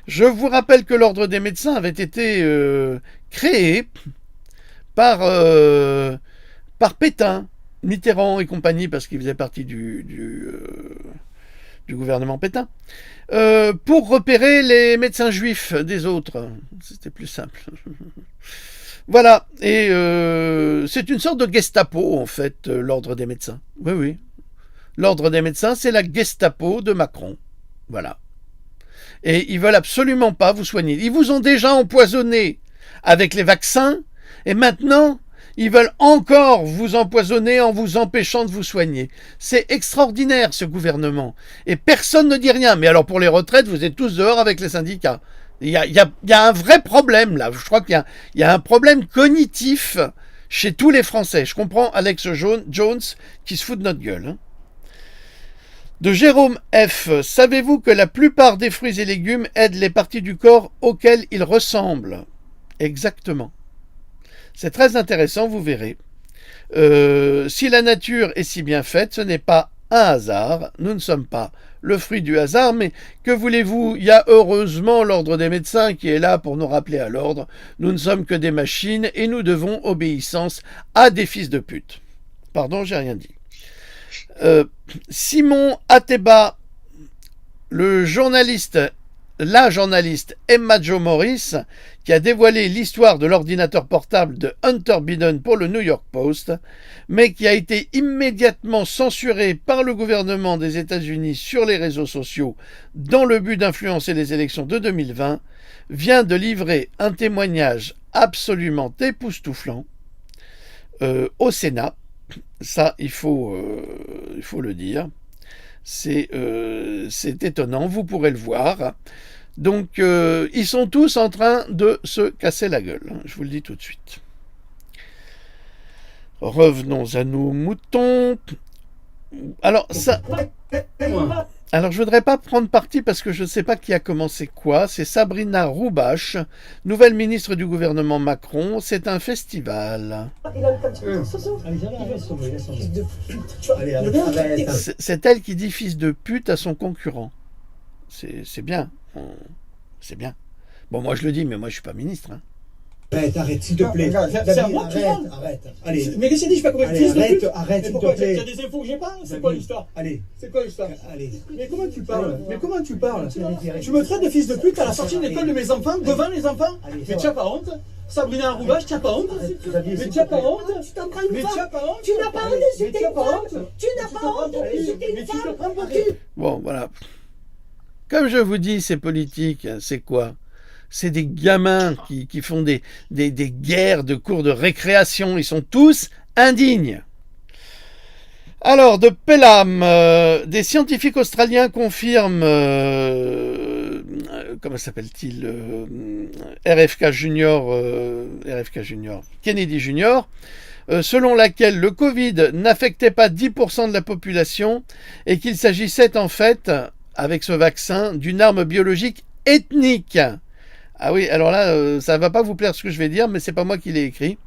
Je vous rappelle que l'ordre des médecins avait été créé par Pétain, Mitterrand et compagnie, parce qu'il faisait partie du gouvernement Pétain, pour repérer les médecins juifs des autres. C'était plus simple. Voilà, et c'est une sorte de Gestapo, en fait, l'ordre des médecins. Oui, oui. L'ordre des médecins, c'est la Gestapo de Macron. Voilà. Et ils veulent absolument pas vous soigner. Ils vous ont déjà empoisonné avec les vaccins, et maintenant, ils veulent encore vous empoisonner en vous empêchant de vous soigner. C'est extraordinaire, ce gouvernement. Et personne ne dit rien. Mais alors, pour les retraites, vous êtes tous dehors avec les syndicats. Il y a un vrai problème, là. Je crois qu'il y a un problème cognitif chez tous les Français. Je comprends Alex Jones qui se fout de notre gueule. Hein. De Jérôme F. Savez-vous que la plupart des fruits et légumes aident les parties du corps auxquelles ils ressemblent? Exactement. C'est très intéressant, vous verrez. Si la nature est si bien faite, ce n'est pas un hasard. Nous ne sommes pas le fruit du hasard, mais que voulez-vous? Il y a heureusement l'ordre des médecins qui est là pour nous rappeler à l'ordre. Nous ne sommes que des machines et nous devons obéissance à des fils de pute. Pardon, j'ai rien dit. Simon Ateba, la journaliste Emma Jo Morris, qui a dévoilé l'histoire de l'ordinateur portable de Hunter Biden pour le New York Post, mais qui a été immédiatement censuré par le gouvernement des États-Unis sur les réseaux sociaux dans le but d'influencer les élections de 2020, vient de livrer un témoignage absolument époustouflant au Sénat. Ça, il faut le dire. C'est étonnant, vous pourrez le voir. Donc, ils sont tous en train de se casser la gueule. Je vous le dis tout de suite. Revenons à nos moutons. Alors, je voudrais pas prendre parti parce que je ne sais pas qui a commencé quoi. C'est Sabrina Roubache, nouvelle ministre du gouvernement Macron. C'est un festival. C'est elle qui dit fils de pute à son concurrent. C'est bien. C'est bien. Bon, moi je le dis, mais moi je suis pas ministre. Hein. Arrête, s'il te plaît. C'est à moi qui parle. Arrête. Allez. Mais qu'est-ce que tu dis? Je sais pas comment Allez, arrête, s'il te plaît. Il y a des infos que j'ai pas? C'est quoi l'histoire? Allez. C'est quoi l'histoire? Allez. Mais comment tu parles? Mais comment tu parles? Allez. Tu me traites de fils de pute à la sortie de l'école de mes enfants, devant les enfants? Allez, Mais tu as pas honte? Sabrina Roubache, tu n'as pas honte? Mais tu n'as pas honte? Tu t'en prends une Mais tu fois. n'as pas honte? Tu n'as pas honte de Mais tu jeter n'as une pas femme. honte? Tu n'as pas honte de jeter Mais une tu te femme. prends pour Tu- qui? Bon, voilà. Comme je vous dis, c'est politique. C'est quoi? C'est des gamins qui font des guerres de cours de récréation. Ils sont tous indignes. Alors, de Pelham, des scientifiques australiens confirment, comment s'appelle-t-il, RFK Junior, Kennedy Junior, selon laquelle le Covid n'affectait pas 10% de la population et qu'il s'agissait en fait, avec ce vaccin, d'une arme biologique ethnique. Ah oui, alors là, ça ne va pas vous plaire ce que je vais dire, mais c'est pas moi qui l'ai écrit.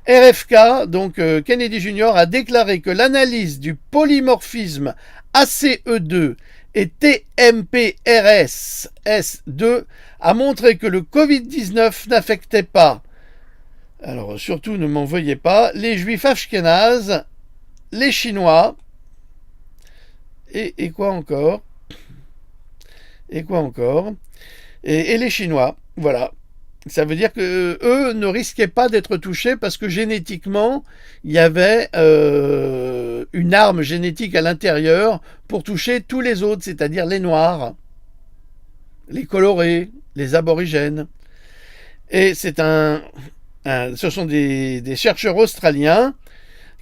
RFK, donc Kennedy Jr., a déclaré que l'analyse du polymorphisme ACE2 et TMPRSS2 a montré que le Covid-19 n'affectait pas, alors surtout ne m'en veuillez pas, les juifs ashkénazes, les Chinois, et quoi encore? Et les Chinois, voilà. Ça veut dire que eux ne risquaient pas d'être touchés parce que génétiquement, il y avait une arme génétique à l'intérieur pour toucher tous les autres, c'est-à-dire les Noirs, les colorés, les aborigènes. Et ce sont des chercheurs australiens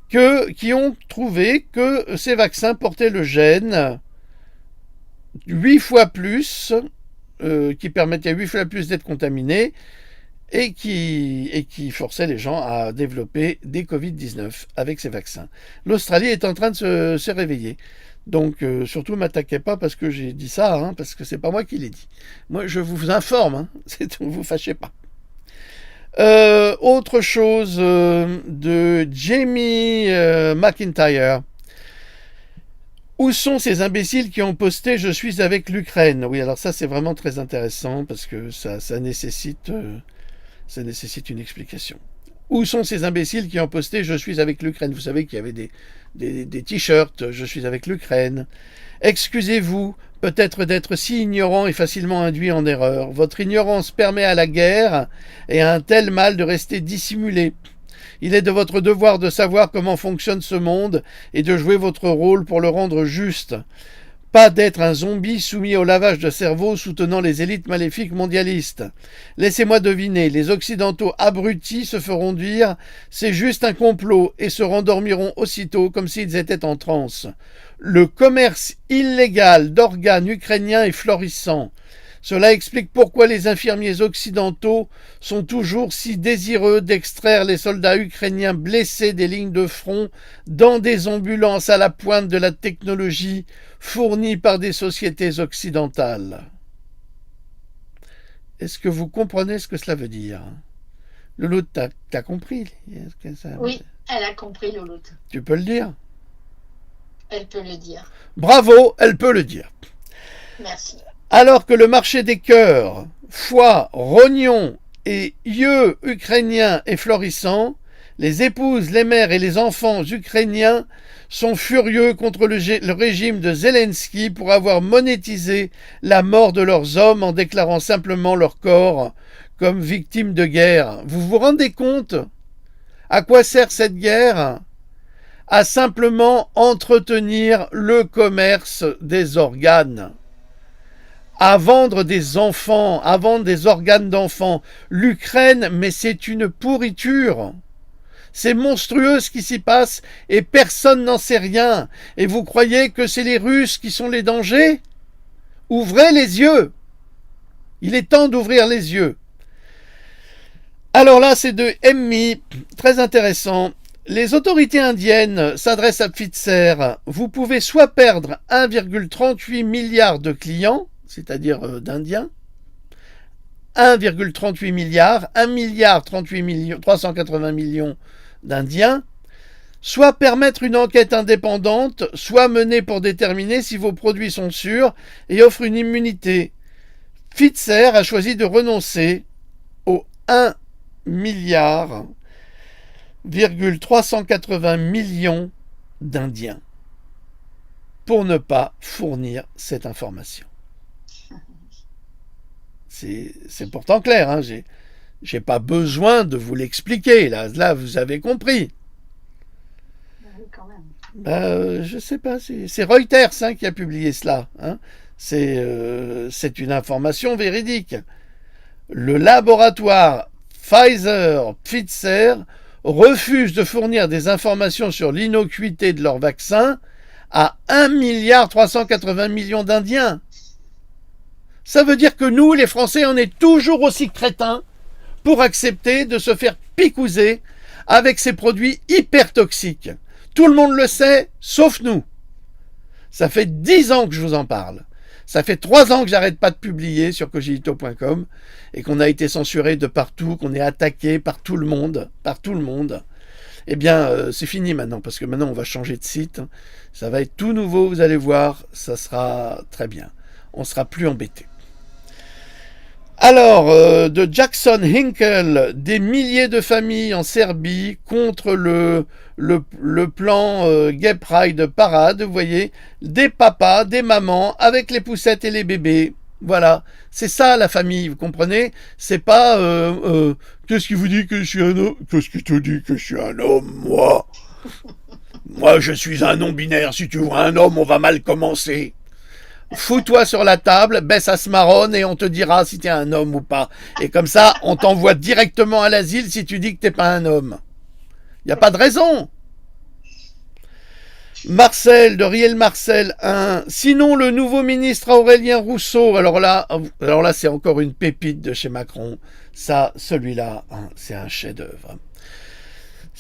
qui ont trouvé que ces vaccins portaient le gène 8 fois plus, qui permettait 8 fois plus d'être contaminés et qui forçait les gens à développer des Covid-19 avec ces vaccins. L'Australie est en train de se réveiller. Donc, surtout, ne m'attaquez pas parce que j'ai dit ça, hein, parce que c'est pas moi qui l'ai dit. Moi, je vous informe, hein, ne vous fâchez pas. Autre chose de Jamie McIntyre. Où sont ces imbéciles qui ont posté « Je suis avec l'Ukraine » Oui, alors ça c'est vraiment très intéressant parce que ça nécessite une explication. Où sont ces imbéciles qui ont posté « Je suis avec l'Ukraine » Vous savez qu'il y avait des t-shirts « Je suis avec l'Ukraine ». Excusez-vous peut-être d'être si ignorant et facilement induit en erreur. Votre ignorance permet à la guerre et à un tel mal de rester dissimulé. Il est de votre devoir de savoir comment fonctionne ce monde et de jouer votre rôle pour le rendre juste. Pas d'être un zombie soumis au lavage de cerveau soutenant les élites maléfiques mondialistes. Laissez-moi deviner, les Occidentaux abrutis se feront dire « c'est juste un complot » et se rendormiront aussitôt comme s'ils étaient en transe. Le commerce illégal d'organes ukrainiens est florissant. Cela explique pourquoi les infirmiers occidentaux sont toujours si désireux d'extraire les soldats ukrainiens blessés des lignes de front dans des ambulances à la pointe de la technologie fournies par des sociétés occidentales. Est-ce que vous comprenez ce que cela veut dire? Louloute, t'as compris? Oui, elle a compris, Louloute. Tu peux le dire? Elle peut le dire. Bravo, elle peut le dire. Merci. Alors que le marché des cœurs, foie, rognons et yeux ukrainiens est florissant, les épouses, les mères et les enfants ukrainiens sont furieux contre le régime de Zelensky pour avoir monétisé la mort de leurs hommes en déclarant simplement leur corps comme victimes de guerre. Vous vous rendez compte à quoi sert cette guerre? À simplement entretenir le commerce des organes. À vendre des enfants, à vendre des organes d'enfants. L'Ukraine, mais c'est une pourriture. C'est monstrueux ce qui s'y passe et personne n'en sait rien. Et vous croyez que c'est les Russes qui sont les dangers? Ouvrez les yeux. Il est temps d'ouvrir les yeux. Alors là, c'est de Emmy, très intéressant. Les autorités indiennes s'adressent à Pfizer. Vous pouvez soit perdre 1,38 milliard de clients, c'est-à-dire d'Indiens, 1,38 milliard, 1 milliard 38 millions, 380 millions d'Indiens, soit permettre une enquête indépendante, soit menée pour déterminer si vos produits sont sûrs et offrent une immunité. Pfizer a choisi de renoncer aux 1 milliard 380 millions d'Indiens pour ne pas fournir cette information. C'est pourtant clair, hein, j'ai pas besoin de vous l'expliquer, là vous avez compris. Oui, quand même. Je sais pas, c'est Reuters qui a publié cela, hein. C'est une information véridique. Le laboratoire Pfizer refuse de fournir des informations sur l'innocuité de leur vaccin à 1 milliard 380 millions d'Indiens. Ça veut dire que nous, les Français, on est toujours aussi crétins pour accepter de se faire picouser avec ces produits hyper toxiques. Tout le monde le sait, sauf nous. Ça fait 10 ans que je vous en parle. Ça fait 3 ans que j'arrête pas de publier sur cogito.com et qu'on a été censuré de partout, qu'on est attaqué par tout le monde. Eh bien, c'est fini maintenant, parce que maintenant on va changer de site. Ça va être tout nouveau, vous allez voir, ça sera très bien. On sera plus embêté. Alors, de Jackson Hinkle, des milliers de familles en Serbie contre le plan Gay Pride Parade, vous voyez, des papas, des mamans, avec les poussettes et les bébés. Voilà, c'est ça la famille, vous comprenez? C'est pas qu'est-ce qui vous dit que je suis un homme? Qu'est-ce qui te dit que je suis un homme, moi? Moi, je suis un non-binaire. Si tu vois un homme, on va mal commencer. Fous-toi sur la table, baisse à ce marronne et on te dira si t'es un homme ou pas. Et comme ça, on t'envoie directement à l'asile si tu dis que t'es pas un homme. Y a pas de raison. Marcel, de Riel Marcel 1. Sinon, le nouveau ministre Aurélien Rousseau. Alors là, c'est encore une pépite de chez Macron. Ça, celui-là, hein, c'est un chef-d'œuvre.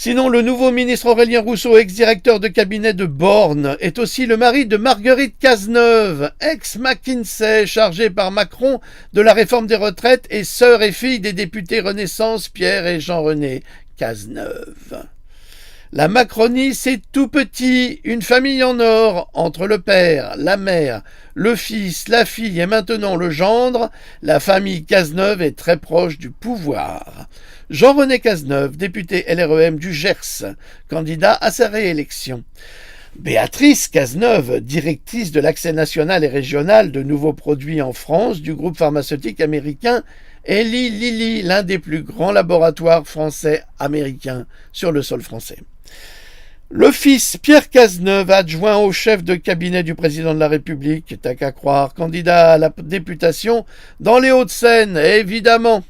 Sinon, le nouveau ministre Aurélien Rousseau, ex-directeur de cabinet de Borne, est aussi le mari de Marguerite Cazeneuve, ex-McKinsey, chargée par Macron de la réforme des retraites et sœur et fille des députés Renaissance Pierre et Jean-René Cazeneuve. La Macronie, c'est tout petit, une famille en or, entre le père, la mère, le fils, la fille et maintenant le gendre. La famille Cazeneuve est très proche du pouvoir. Jean-René Cazeneuve, député LREM du Gers, candidat à sa réélection. Béatrice Cazeneuve, directrice de l'accès national et régional de nouveaux produits en France du groupe pharmaceutique américain Eli Lilly, l'un des plus grands laboratoires français américains sur le sol français. Le fils Pierre Cazeneuve, adjoint au chef de cabinet du président de la République, t'as qu'à croire, candidat à la députation dans les Hauts-de-Seine, évidemment.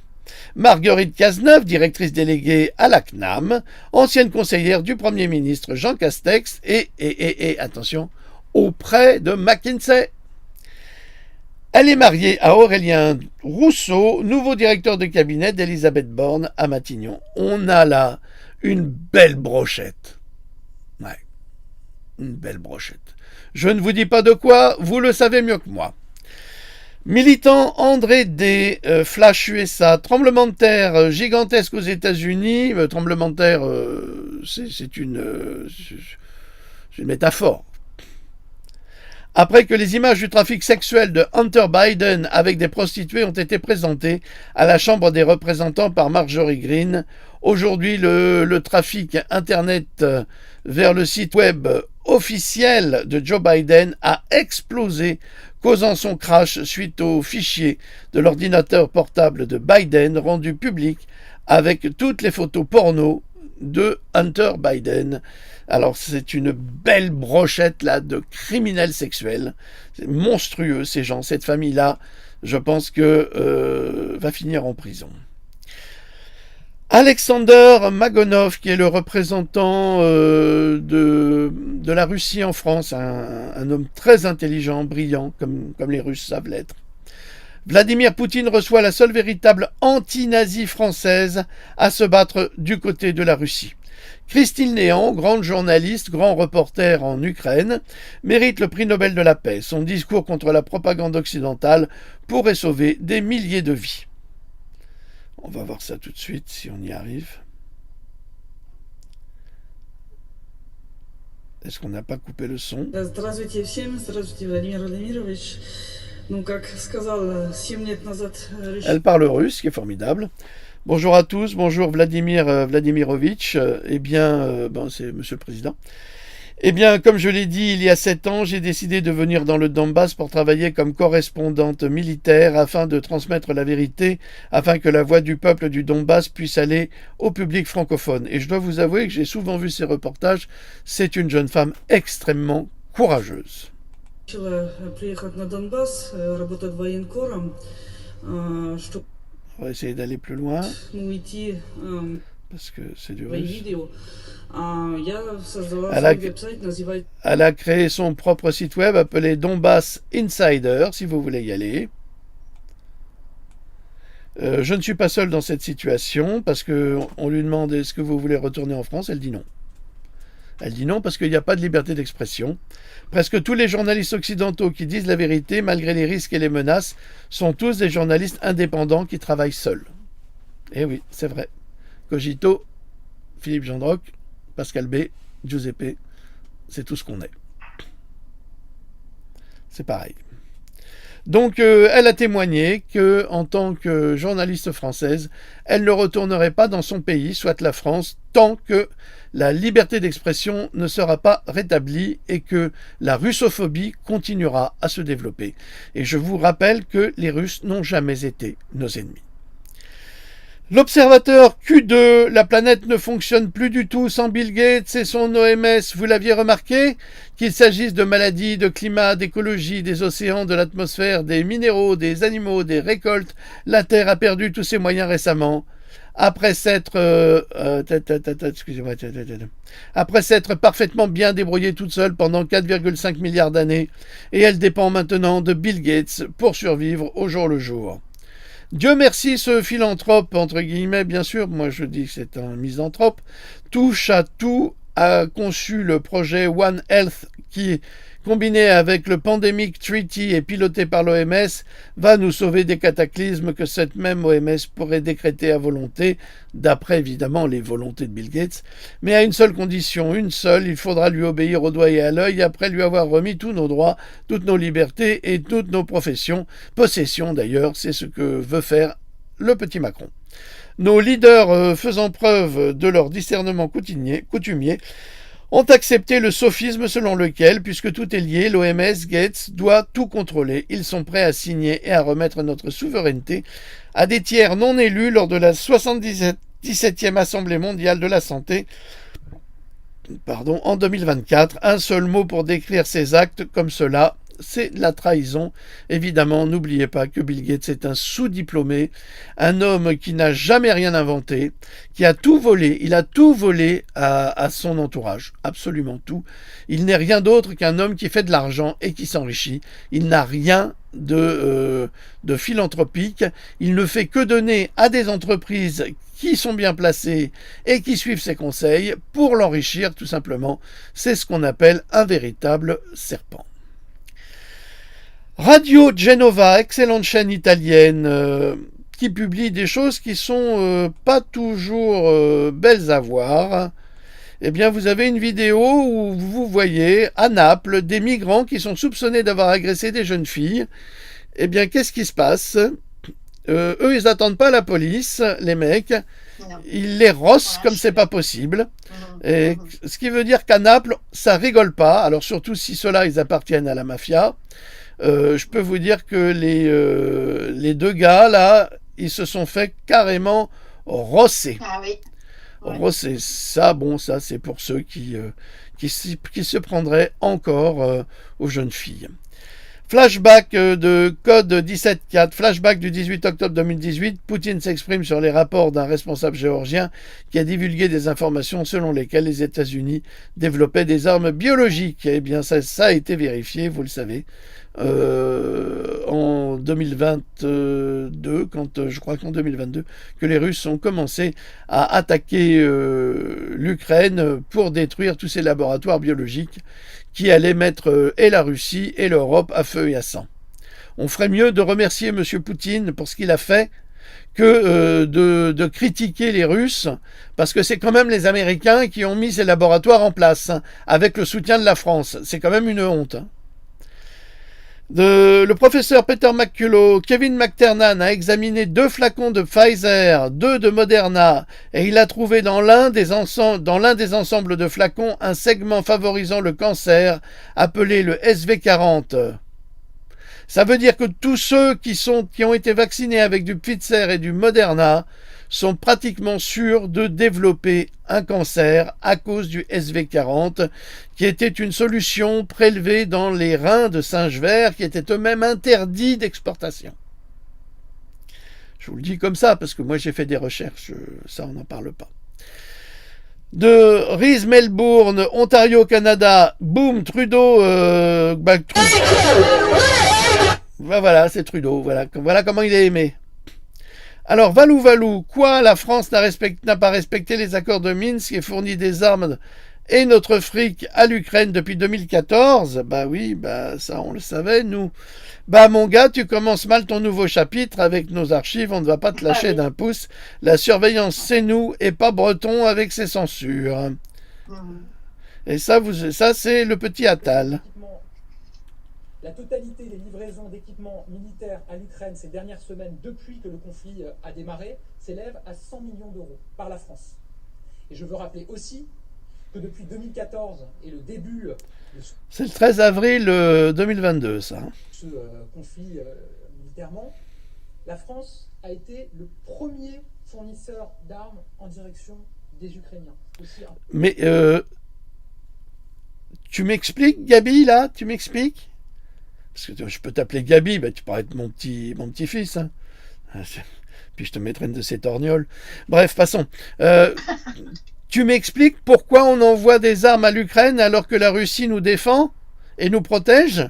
Marguerite Cazeneuve, directrice déléguée à la CNAM, ancienne conseillère du Premier ministre Jean Castex et attention, auprès de McKinsey. Elle est mariée à Aurélien Rousseau, nouveau directeur de cabinet d'Elisabeth Borne à Matignon. On a là une belle brochette. Ouais, une belle brochette. Je ne vous dis pas de quoi, vous le savez mieux que moi. Militant André D, Flash USA, tremblement de terre gigantesque aux États-Unis. Tremblement de terre, c'est une métaphore. Après que les images du trafic sexuel de Hunter Biden avec des prostituées ont été présentées à la Chambre des représentants par Marjorie Greene, aujourd'hui le trafic Internet vers le site web officiel de Joe Biden a explosé, causant son crash suite aux fichiers de l'ordinateur portable de Biden rendu public avec toutes les photos porno de Hunter Biden. Alors c'est une belle brochette là de criminels sexuels. C'est monstrueux ces gens, cette famille-là, je pense que va finir en prison. Alexander Magonov, qui est le représentant de la Russie en France, un homme très intelligent, brillant, comme les Russes savent l'être. Vladimir Poutine reçoit la seule véritable anti-nazie française à se battre du côté de la Russie. Christine Néant, grande journaliste, grand reporter en Ukraine, mérite le prix Nobel de la paix. Son discours contre la propagande occidentale pourrait sauver des milliers de vies. On va voir ça tout de suite, si on y arrive. Est-ce qu'on n'a pas coupé le son? Здравствуйте всем, здравствуйте, Владимир Владимирович. Ну, как сказал 7 лет назад... Elle parle russe, ce qui est formidable. Bonjour à tous, bonjour Vladimir Vladimirovitch. C'est Monsieur le Président. Eh bien, comme je l'ai dit, il y a 7 ans, j'ai décidé de venir dans le Donbass pour travailler comme correspondante militaire afin de transmettre la vérité, afin que la voix du peuple du Donbass puisse aller au public francophone. Et je dois vous avouer que j'ai souvent vu ces reportages. C'est une jeune femme extrêmement courageuse. On va essayer d'aller plus loin, parce que c'est du russe. Elle a créé son propre site web appelé Donbass Insider, si vous voulez y aller. Je ne suis pas seul dans cette situation, parce qu'on lui demande est-ce que vous voulez retourner en France, elle dit non. Elle dit non parce qu'il n'y a pas de liberté d'expression. Presque tous les journalistes occidentaux qui disent la vérité, malgré les risques et les menaces, sont tous des journalistes indépendants qui travaillent seuls. Eh oui, c'est vrai. Cogito, Philippe Gendroc, Pascal B, Giuseppe, c'est tout ce qu'on est. C'est pareil. Donc, elle a témoigné qu'en tant que journaliste française, elle ne retournerait pas dans son pays, soit la France, tant que la liberté d'expression ne sera pas rétablie et que la russophobie continuera à se développer. Et je vous rappelle que les Russes n'ont jamais été nos ennemis. L'observateur Q2, la planète ne fonctionne plus du tout sans Bill Gates et son OMS. Vous l'aviez remarqué? Qu'il s'agisse de maladies, de climat, d'écologie, des océans, de l'atmosphère, des minéraux, des animaux, des récoltes, la Terre a perdu tous ses moyens récemment. Après s'être parfaitement bien débrouillée toute seule pendant 4,5 milliards d'années, et elle dépend maintenant de Bill Gates pour survivre au jour le jour. Dieu merci, ce philanthrope, entre guillemets, bien sûr, moi je dis que c'est un misanthrope, touche à tout, a conçu le projet One Health qui, combiné avec le Pandemic Treaty et piloté par l'OMS, va nous sauver des cataclysmes que cette même OMS pourrait décréter à volonté, d'après évidemment les volontés de Bill Gates, mais à une seule condition, une seule, il faudra lui obéir au doigt et à l'œil après lui avoir remis tous nos droits, toutes nos libertés et toutes nos possessions d'ailleurs, c'est ce que veut faire le petit Macron. Nos leaders faisant preuve de leur discernement coutumier ont accepté le sophisme selon lequel, puisque tout est lié, l'OMS, Gates, doit tout contrôler. Ils sont prêts à signer et à remettre notre souveraineté à des tiers non élus lors de la 77e Assemblée mondiale de la santé en 2024. Un seul mot pour décrire ces actes comme cela, c'est la trahison. Évidemment, n'oubliez pas que Bill Gates est un sous-diplômé, un homme qui n'a jamais rien inventé, qui a tout volé. Il a tout volé à son entourage, absolument tout. Il n'est rien d'autre qu'un homme qui fait de l'argent et qui s'enrichit. Il n'a rien de philanthropique. Il ne fait que donner à des entreprises qui sont bien placées et qui suivent ses conseils pour l'enrichir, tout simplement. C'est ce qu'on appelle un véritable serpent. Radio Genova, excellente chaîne italienne qui publie des choses qui sont pas toujours belles à voir. Eh bien, vous avez une vidéo où vous voyez à Naples des migrants qui sont soupçonnés d'avoir agressé des jeunes filles. Eh bien, qu'est-ce qui se passe ? Eux, ils n'attendent pas la police, les mecs. Non. Ils les rossent comme c'est pas possible. Et ce qui veut dire qu'à Naples, ça rigole pas. Alors surtout si ceux-là, ils appartiennent à la mafia. Je peux vous dire que les deux gars, là, ils se sont fait carrément rosser. Ah oui. Ouais. Rosser. Ça, bon, ça, c'est pour ceux qui se prendraient encore aux jeunes filles. Flashback de code 17.4, flashback du 18 octobre 2018, Poutine s'exprime sur les rapports d'un responsable géorgien qui a divulgué des informations selon lesquelles les États-Unis développaient des armes biologiques. Eh bien, ça a été vérifié, vous le savez, en 2022, je crois qu'en 2022, que les Russes ont commencé à attaquer l'Ukraine pour détruire tous ces laboratoires biologiques qui allait mettre et la Russie et l'Europe à feu et à sang. On ferait mieux de remercier M. Poutine pour ce qu'il a fait que de critiquer les Russes, parce que c'est quand même les Américains qui ont mis ces laboratoires en place, avec le soutien de la France. C'est quand même une honte. Le professeur Peter McCullough, Kevin McTernan a examiné 2 flacons de Pfizer, 2 de Moderna, et il a trouvé dans l'un des ensembles de flacons un segment favorisant le cancer, appelé le SV40. Ça veut dire que tous ceux qui ont été vaccinés avec du Pfizer et du Moderna sont pratiquement sûrs de développer un cancer à cause du SV40, qui était une solution prélevée dans les reins de singes verts qui étaient eux-mêmes interdits d'exportation. Je vous le dis comme ça, parce que moi j'ai fait des recherches, ça on n'en parle pas. De Rees Melbourne, Ontario, Canada, boum, Trudeau, voilà, c'est Trudeau, voilà comment il est aimé. Alors, Valou, quoi, la France n'a pas respecté les accords de Minsk et fournit des armes et notre fric à l'Ukraine depuis 2014 ? Bah oui, ça on le savait, nous. Bah mon gars, tu commences mal ton nouveau chapitre avec nos archives, on ne va pas te lâcher d'un pouce. La surveillance, c'est nous et pas Breton avec ses censures. Et ça c'est le petit Attal. La totalité des livraisons d'équipements militaires à l'Ukraine ces dernières semaines, depuis que le conflit a démarré, s'élève à 100 millions d'euros par la France. Et je veux rappeler aussi que depuis 2014 et le début... C'est le 13 avril 2022, ça. Ce conflit militairement, la France a été le premier fournisseur d'armes en direction des Ukrainiens. Aussi, hein. Mais tu m'expliques, Gabi, là ? Tu m'expliques ? Parce que je peux t'appeler Gabi, tu pourrais être mon petit-fils. Hein. Puis je te mettrai une de ces torgnoles. Bref, passons. Tu m'expliques pourquoi on envoie des armes à l'Ukraine alors que la Russie nous défend et nous protège ?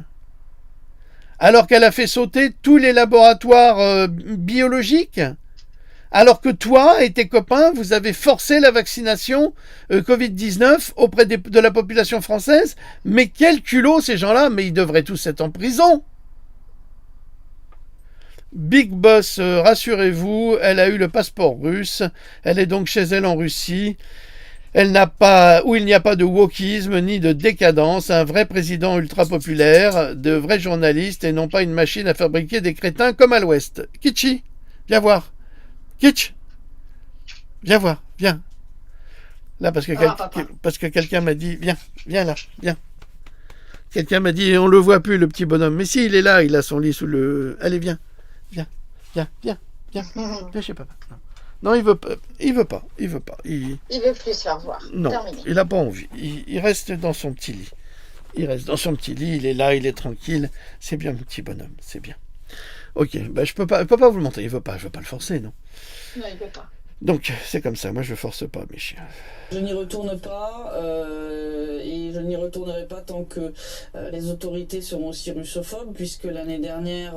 alors qu'elle a fait sauter tous les laboratoires biologiques, alors que toi et tes copains, vous avez forcé la vaccination Covid-19 auprès de la population française. Mais quel culot ces gens-là, mais ils devraient tous être en prison. Big Boss, rassurez-vous, elle a eu le passeport russe, elle est donc chez elle en Russie, où il n'y a pas de wokisme ni de décadence, un vrai président ultra populaire, de vrais journalistes et non pas une machine à fabriquer des crétins comme à l'Ouest. Kitchi, viens voir. Kitsch, viens voir, viens. Là, parce que quelqu'un m'a dit, viens là, viens. Quelqu'un m'a dit, on le voit plus, le petit bonhomme. Mais si, il est là, il a son lit sous le... Allez, viens chez papa. Non, il veut pas. Il veut plus se faire voir. Non, Terminé. il n'a pas envie. Il reste dans son petit lit. Il est là, il est tranquille. C'est bien, mon petit bonhomme, c'est bien. Ok, je peux pas vous le montrer. Je veux pas le forcer, non. Non, il veut pas. Donc, c'est comme ça. Moi, je force pas mes chiens. Je n'y retourne pas et je n'y retournerai pas tant que les autorités seront aussi russophobes, puisque l'année dernière,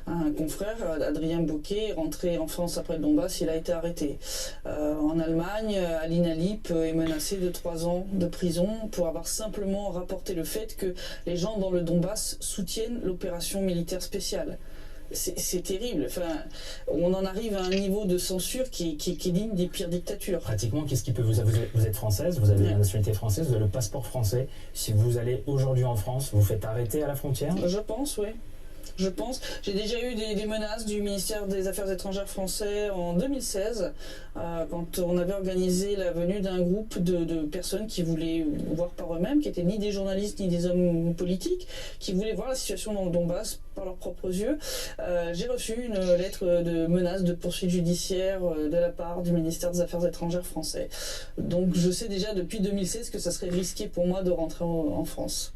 un confrère, Adrien Bocquet, est rentré en France après le Donbass, il a été arrêté. En Allemagne, Alina Lipp est menacée de 3 ans de prison pour avoir simplement rapporté le fait que les gens dans le Donbass soutiennent l'opération militaire spéciale. C'est terrible. Enfin, on en arrive à un niveau de censure qui est digne des pires dictatures. Pratiquement, qu'est-ce qui peut vous êtes française, vous avez la nationalité française, vous avez le passeport français. Si vous allez aujourd'hui en France, vous faites arrêter à la frontière? Je pense, oui. Je pense. J'ai déjà eu des menaces du ministère des Affaires étrangères français en 2016, quand on avait organisé la venue d'un groupe de personnes qui voulaient voir par eux-mêmes, qui n'étaient ni des journalistes ni des hommes politiques, qui voulaient voir la situation dans le Donbass par leurs propres yeux. J'ai reçu une lettre de menace de poursuite judiciaire de la part du ministère des Affaires étrangères français. Donc je sais déjà depuis 2016 que ça serait risqué pour moi de rentrer en France.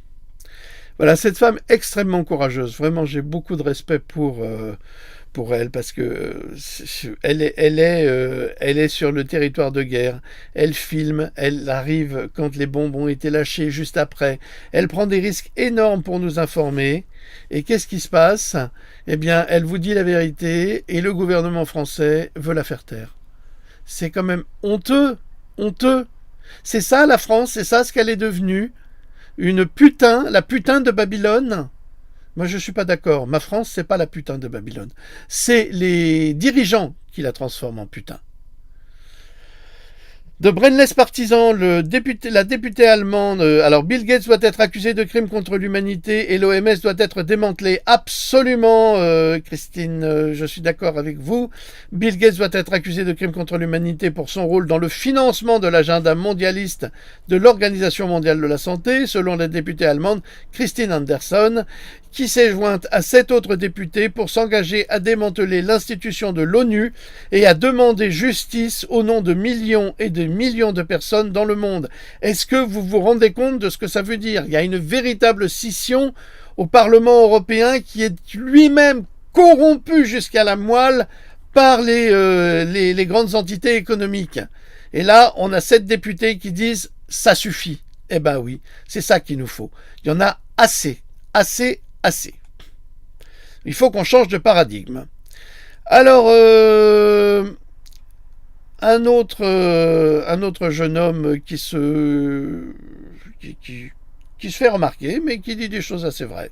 Voilà, cette femme extrêmement courageuse. Vraiment, j'ai beaucoup de respect pour elle parce que elle est sur le territoire de guerre. Elle filme, elle arrive quand les bombes ont été lâchées juste après. Elle prend des risques énormes pour nous informer. Et qu'est-ce qui se passe? Eh bien, elle vous dit la vérité et le gouvernement français veut la faire taire. C'est quand même honteux. C'est ça la France, c'est ça ce qu'elle est devenue. La putain de Babylone. Moi, je suis pas d'accord. Ma France, c'est pas la putain de Babylone. C'est les dirigeants qui la transforment en putain. De Brainless Partisan, la députée allemande, alors Bill Gates doit être accusé de crimes contre l'humanité et l'OMS doit être démantelée. Absolument, Christine, je suis d'accord avec vous. Bill Gates doit être accusé de crimes contre l'humanité pour son rôle dans le financement de l'agenda mondialiste de l'Organisation mondiale de la santé, selon la députée allemande Christine Anderson, qui s'est jointe à 7 autres députés pour s'engager à démanteler l'institution de l'ONU et à demander justice au nom de millions et de millions de personnes dans le monde. Est-ce que vous vous rendez compte de ce que ça veut dire? Il y a une véritable scission au Parlement européen qui est lui-même corrompu jusqu'à la moelle par les grandes entités économiques. Et là, on a 7 députés qui disent « ça suffit ». Eh ben oui, c'est ça qu'il nous faut. Il y en a assez. Il faut qu'on change de paradigme. Alors, un autre jeune homme qui se fait remarquer, mais qui dit des choses assez vraies.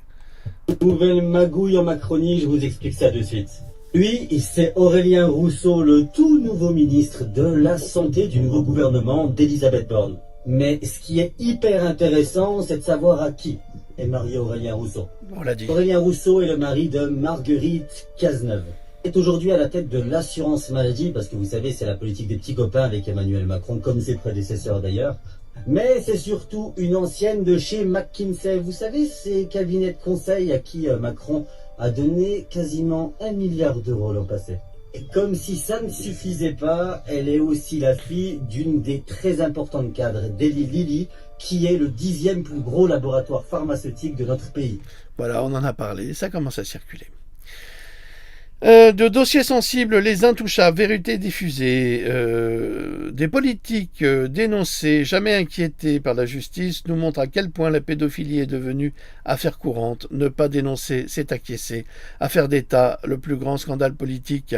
Nouvelle magouille en Macronie, je vous explique ça de suite. Lui, c'est Aurélien Rousseau, le tout nouveau ministre de la Santé du nouveau gouvernement d'Elisabeth Borne. Mais ce qui est hyper intéressant, c'est de savoir à qui est marié Aurélien Rousseau. On l'a dit. Aurélien Rousseau est le mari de Marguerite Cazeneuve. Il est aujourd'hui à la tête de l'assurance maladie, parce que vous savez, c'est la politique des petits copains avec Emmanuel Macron, comme ses prédécesseurs d'ailleurs. Mais c'est surtout une ancienne de chez McKinsey. Vous savez, ces cabinets de conseil à qui Macron a donné quasiment 1 milliard d'euros l'an passé. Et comme si ça ne suffisait pas, elle est aussi la fille d'une des très importantes cadres d'Eli Lilly, qui est le 10e plus gros laboratoire pharmaceutique de notre pays. Voilà, on en a parlé, ça commence à circuler. De dossiers sensibles, les intouchables, vérité diffusée, des politiques dénoncés, jamais inquiétés par la justice, nous montrent à quel point la pédophilie est devenue affaire courante. Ne pas dénoncer, c'est acquiescer. Affaire d'État, le plus grand scandale politique.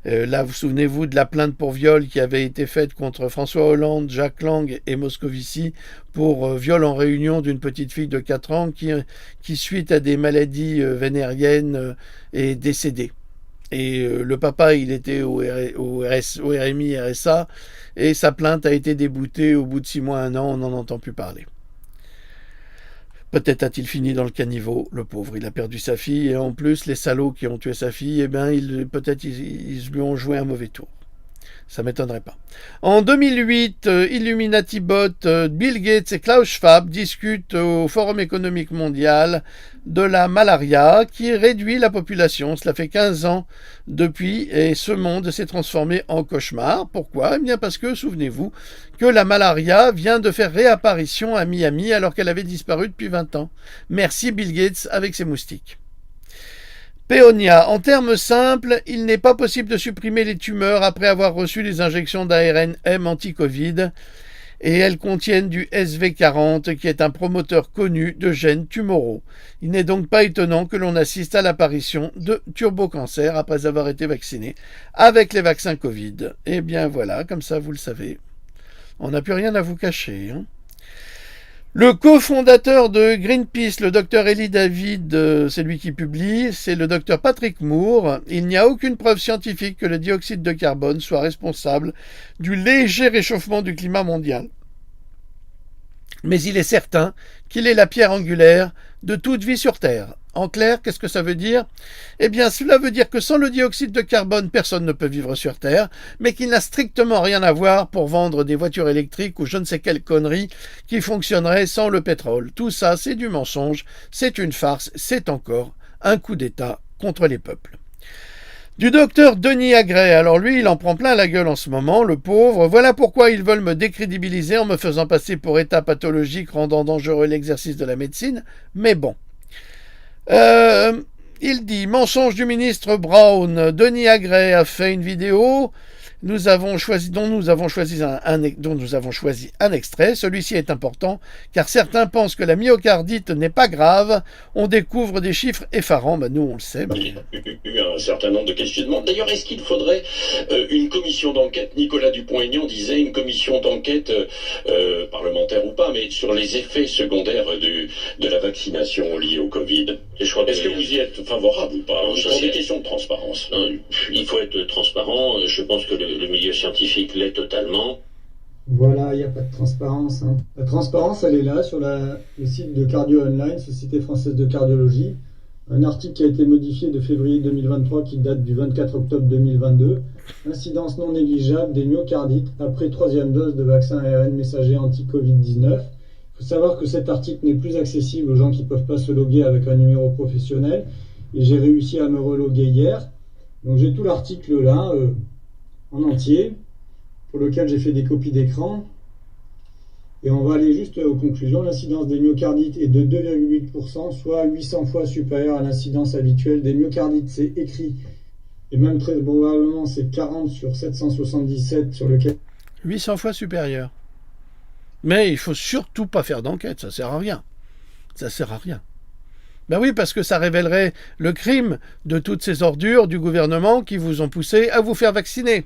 Là, vous souvenez-vous de la plainte pour viol qui avait été faite contre François Hollande, Jacques Lang et Moscovici pour viol en réunion d'une petite fille de 4 ans qui suite à des maladies vénériennes, est décédée. Et le papa, il était au RMI, RSA, et sa plainte a été déboutée au bout de 6 mois, 1 an, on n'en entend plus parler. Peut-être a-t-il fini dans le caniveau, le pauvre, il a perdu sa fille, et en plus, les salauds qui ont tué sa fille, eh bien, peut-être ils lui ont joué un mauvais tour. Ça m'étonnerait pas. En 2008, Illuminati Bot, Bill Gates et Klaus Schwab discutent au Forum économique mondial de la malaria qui réduit la population. Cela fait 15 ans depuis et ce monde s'est transformé en cauchemar. Pourquoi ? Eh bien parce que, souvenez-vous, que la malaria vient de faire réapparition à Miami alors qu'elle avait disparu depuis 20 ans. Merci Bill Gates avec ses moustiques. Péonia, en termes simples, il n'est pas possible de supprimer les tumeurs après avoir reçu les injections d'ARN-M anti-Covid et elles contiennent du SV40 qui est un promoteur connu de gènes tumoraux. Il n'est donc pas étonnant que l'on assiste à l'apparition de turbocancer après avoir été vacciné avec les vaccins Covid. Eh bien voilà, comme ça vous le savez, on n'a plus rien à vous cacher, hein. Le cofondateur de Greenpeace, le docteur Elie David, c'est lui qui publie, c'est le docteur Patrick Moore. Il n'y a aucune preuve scientifique que le dioxyde de carbone soit responsable du léger réchauffement du climat mondial. Mais il est certain qu'il est la pierre angulaire de toute vie sur Terre. En clair, qu'est-ce que ça veut dire ? Eh bien, cela veut dire que sans le dioxyde de carbone, personne ne peut vivre sur Terre, mais qu'il n'a strictement rien à voir pour vendre des voitures électriques ou je ne sais quelle connerie qui fonctionnerait sans le pétrole. Tout ça, c'est du mensonge, c'est une farce, c'est encore un coup d'État contre les peuples. Du docteur Denis Agrey, alors lui, il en prend plein la gueule en ce moment, le pauvre. Voilà pourquoi ils veulent me décrédibiliser en me faisant passer pour état pathologique rendant dangereux l'exercice de la médecine, mais bon. Il dit, mensonge du ministre Brown, Denis Agrey a fait une vidéo dont nous avons choisi un extrait. Celui-ci est important car certains pensent que la myocardite n'est pas grave. On découvre des chiffres effarants. Nous, on le sait. Il y a eu un certain nombre de questionnements. D'ailleurs, est-ce qu'il faudrait une commission d'enquête ? Nicolas Dupont-Aignan disait une commission d'enquête parlementaire ou pas, mais sur les effets secondaires de la vaccination liée au Covid. Est-ce que vous y êtes favorable ou pas ? C'est des questions de transparence. Il faut être transparent. Je pense que le milieu scientifique l'est totalement. Voilà, il n'y a pas de transparence. La transparence, elle est là, sur le site de Cardio Online, Société Française de Cardiologie. Un article qui a été modifié de février 2023 qui date du 24 octobre 2022. Incidence non négligeable des myocardites après 3e dose de vaccin ARN messager anti-Covid-19. Il faut savoir que cet article n'est plus accessible aux gens qui ne peuvent pas se loguer avec un numéro professionnel. Et j'ai réussi à me reloguer hier. Donc j'ai tout l'article là, en entier, pour lequel j'ai fait des copies d'écran. Et on va aller juste aux conclusions. L'incidence des myocardites est de 2,8%, soit 800 fois supérieure à l'incidence habituelle des myocardites. C'est écrit, et même très probablement c'est 40 sur 777 sur lequel... 800 fois supérieur. Mais il faut surtout pas faire d'enquête, ça sert à rien. Ça sert à rien. Ben oui, parce que ça révélerait le crime de toutes ces ordures du gouvernement qui vous ont poussé à vous faire vacciner.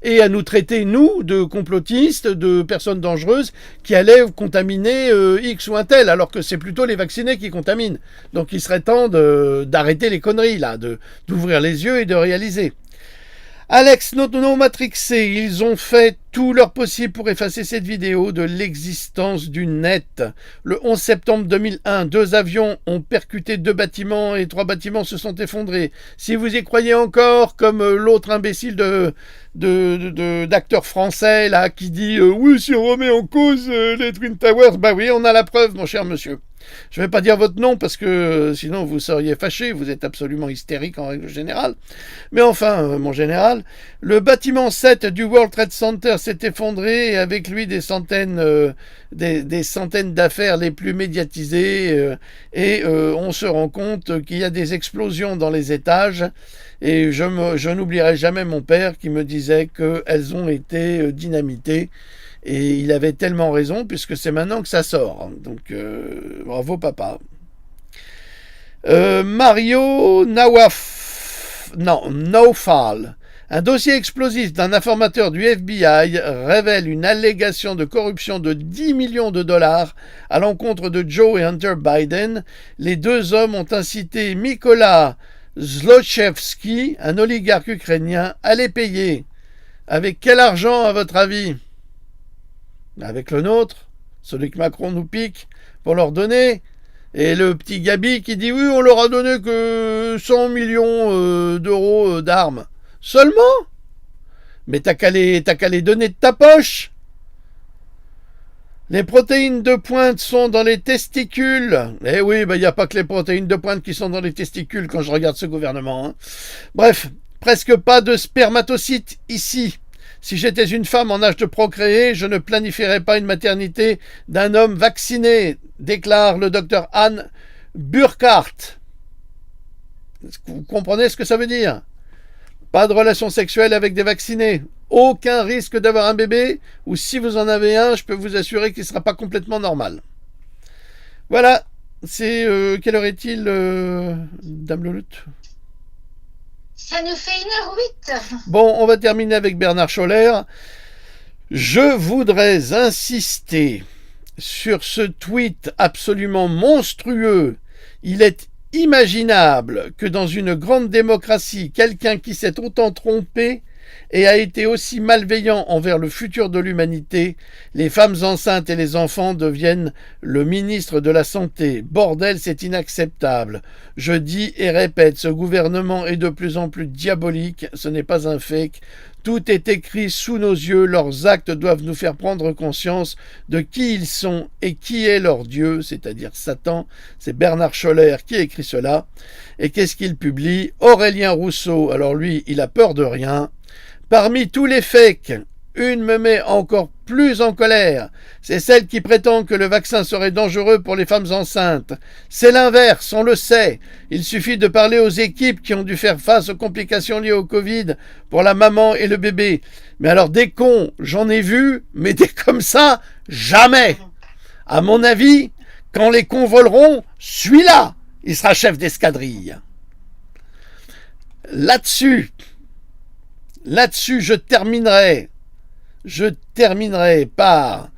Et à nous traiter, nous, de complotistes, de personnes dangereuses qui allaient contaminer X ou un tel, alors que c'est plutôt les vaccinés qui contaminent. Donc il serait temps d'arrêter les conneries, là, d'ouvrir les yeux et de réaliser. Alex non matrixé, ils ont fait tout leur possible pour effacer cette vidéo de l'existence du net. Le 11 septembre 2001, 2 avions ont percuté 2 bâtiments et 3 bâtiments se sont effondrés. Si vous y croyez encore, comme l'autre imbécile d'acteur français là qui dit oui, si on remet en cause les Twin Towers, bah oui, on a la preuve, mon cher monsieur. Je ne vais pas dire votre nom parce que sinon vous seriez fâché, vous êtes absolument hystérique en règle générale. Mais enfin, mon général, le bâtiment 7 du World Trade Center s'est effondré et avec lui des centaines d'affaires les plus médiatisées on se rend compte qu'il y a des explosions dans les étages et je n'oublierai jamais mon père qui me disait qu'elles ont été dynamitées. Et il avait tellement raison, puisque c'est maintenant que ça sort. Donc, bravo papa. Mario Naufal. Un dossier explosif d'un informateur du FBI révèle une allégation de corruption de 10 millions de dollars à l'encontre de Joe et Hunter Biden. Les deux hommes ont incité Mykola Zlochevsky, un oligarque ukrainien, à les payer. Avec quel argent, à votre avis ? Avec le nôtre, celui que Macron nous pique pour leur donner, et le petit Gabi qui dit oui, on leur a donné que 100 millions d'euros d'armes. Seulement ? Mais t'as qu'à les donner de ta poche. Les protéines de pointe sont dans les testicules. Eh oui, il n'y a pas que les protéines de pointe qui sont dans les testicules quand je regarde ce gouvernement. Hein. Bref, presque pas de spermatocytes ici. Si j'étais une femme en âge de procréer, je ne planifierais pas une maternité d'un homme vacciné, déclare le docteur Anne Burkhardt. Vous comprenez ce que ça veut dire ? Pas de relation sexuelle avec des vaccinés. Aucun risque d'avoir un bébé, ou si vous en avez un, je peux vous assurer qu'il ne sera pas complètement normal. Voilà, c'est... quelle heure est-il, Dame Louloute ? Ça nous fait 1h08. Bon, on va terminer avec Bernard Scholler. Je voudrais insister sur ce tweet absolument monstrueux. Il est imaginable que dans une grande démocratie, quelqu'un qui s'est autant trompé et a été aussi malveillant envers le futur de l'humanité, les femmes enceintes et les enfants deviennent le ministre de la Santé. Bordel, c'est inacceptable. Je dis et répète, ce gouvernement est de plus en plus diabolique, ce n'est pas un fake. Tout est écrit sous nos yeux, leurs actes doivent nous faire prendre conscience de qui ils sont et qui est leur Dieu, c'est-à-dire Satan. C'est Bernard Scholler qui a écrit cela. Et qu'est-ce qu'il publie ? Aurélien Rousseau, alors lui, il a peur de rien. Parmi tous les fakes, une me met encore plus en colère. C'est celle qui prétend que le vaccin serait dangereux pour les femmes enceintes. C'est l'inverse, on le sait. Il suffit de parler aux équipes qui ont dû faire face aux complications liées au Covid pour la maman et le bébé. Mais alors des cons, j'en ai vu, mais des comme ça, jamais. À mon avis, quand les cons voleront, celui-là, il sera chef d'escadrille. Là-dessus, je terminerai par,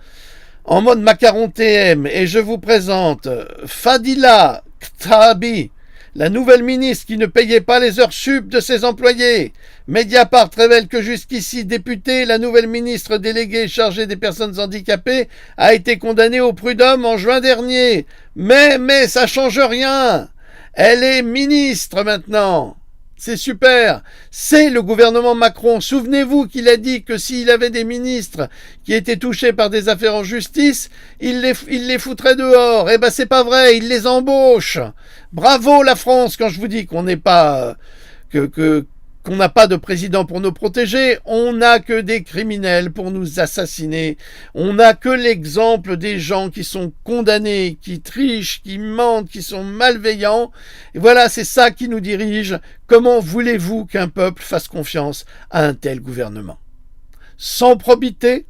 en mode macaron TM, et je vous présente Fadila Ktabi, la nouvelle ministre qui ne payait pas les heures sup de ses employés. Mediapart révèle que jusqu'ici députée, la nouvelle ministre déléguée chargée des personnes handicapées a été condamnée au prud'homme en juin dernier. Mais ça change rien. Elle est ministre maintenant. C'est super, c'est le gouvernement Macron. Souvenez-vous qu'il a dit que s'il avait des ministres qui étaient touchés par des affaires en justice, il les foutrait dehors. Eh ben c'est pas vrai, il les embauche. Bravo la France, quand je vous dis qu'on n'est pas qu'on n'a pas de président pour nous protéger, on n'a que des criminels pour nous assassiner. On n'a que l'exemple des gens qui sont condamnés, qui trichent, qui mentent, qui sont malveillants. Et voilà, c'est ça qui nous dirige. Comment voulez-vous qu'un peuple fasse confiance à un tel gouvernement ? Sans probité ?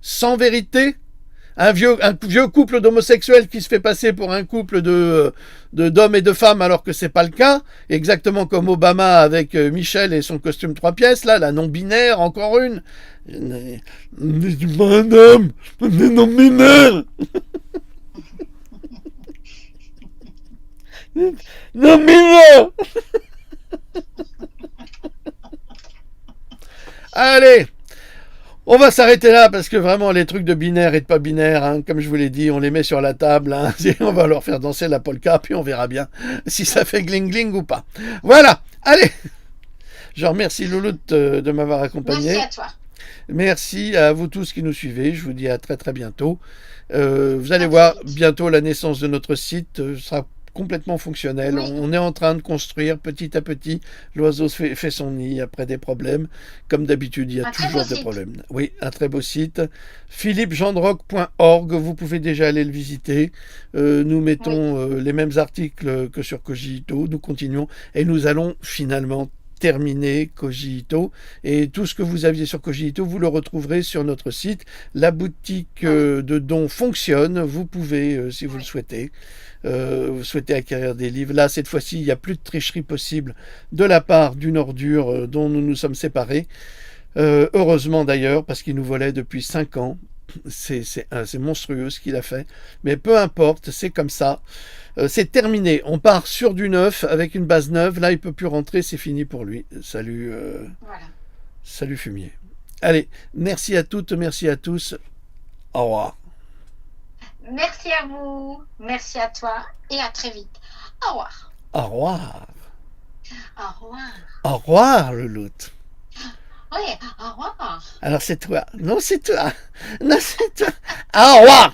Sans vérité ? Un vieux couple d'homosexuels qui se fait passer pour un couple d'hommes et de femmes alors que c'est pas le cas, exactement comme Obama avec Michel et son costume 3 pièces, là, la non-binaire, encore une. Un homme, non-binaire. Non-binaire. Allez. On va s'arrêter là parce que vraiment les trucs de binaire et de pas binaire, hein, comme je vous l'ai dit, on les met sur la table, hein, on va leur faire danser la polka, puis on verra bien si ça fait gling-gling ou pas. Voilà, allez. Je remercie Louloute de m'avoir accompagné. Merci à toi. Merci à vous tous qui nous suivez. Je vous dis à très très bientôt. Vous allez voir, bientôt la naissance de notre site sera complètement fonctionnel. Oui. On est en train de construire petit à petit. L'oiseau fait son nid après des problèmes. Comme d'habitude, il y a Un très toujours beau des site. problèmes. Oui, un très beau site. philippegendrock.org, vous pouvez déjà aller le visiter. Nous mettons les mêmes articles que sur Cogito. Nous continuons et nous allons finalement terminer Cogito, et tout ce que vous aviez sur Cogito, vous le retrouverez sur notre site. La boutique de dons fonctionne, vous pouvez, si vous le souhaitez, vous souhaitez acquérir des livres. Là, cette fois-ci, il n'y a plus de tricherie possible de la part d'une ordure dont nous nous sommes séparés. Heureusement d'ailleurs, parce qu'il nous volait depuis 5 ans. C'est monstrueux ce qu'il a fait, mais peu importe, c'est comme ça. C'est terminé, on part sur du neuf avec une base neuve. Là il peut plus rentrer, c'est fini pour lui. Salut, salut Fumier. Allez, merci à toutes, merci à tous, au revoir. Merci à vous, merci à toi et à très vite. Au revoir. Au revoir. Au revoir. Au revoir Louloute. Oui, au revoir. Alors c'est toi. Non c'est toi. Non c'est toi. Au revoir.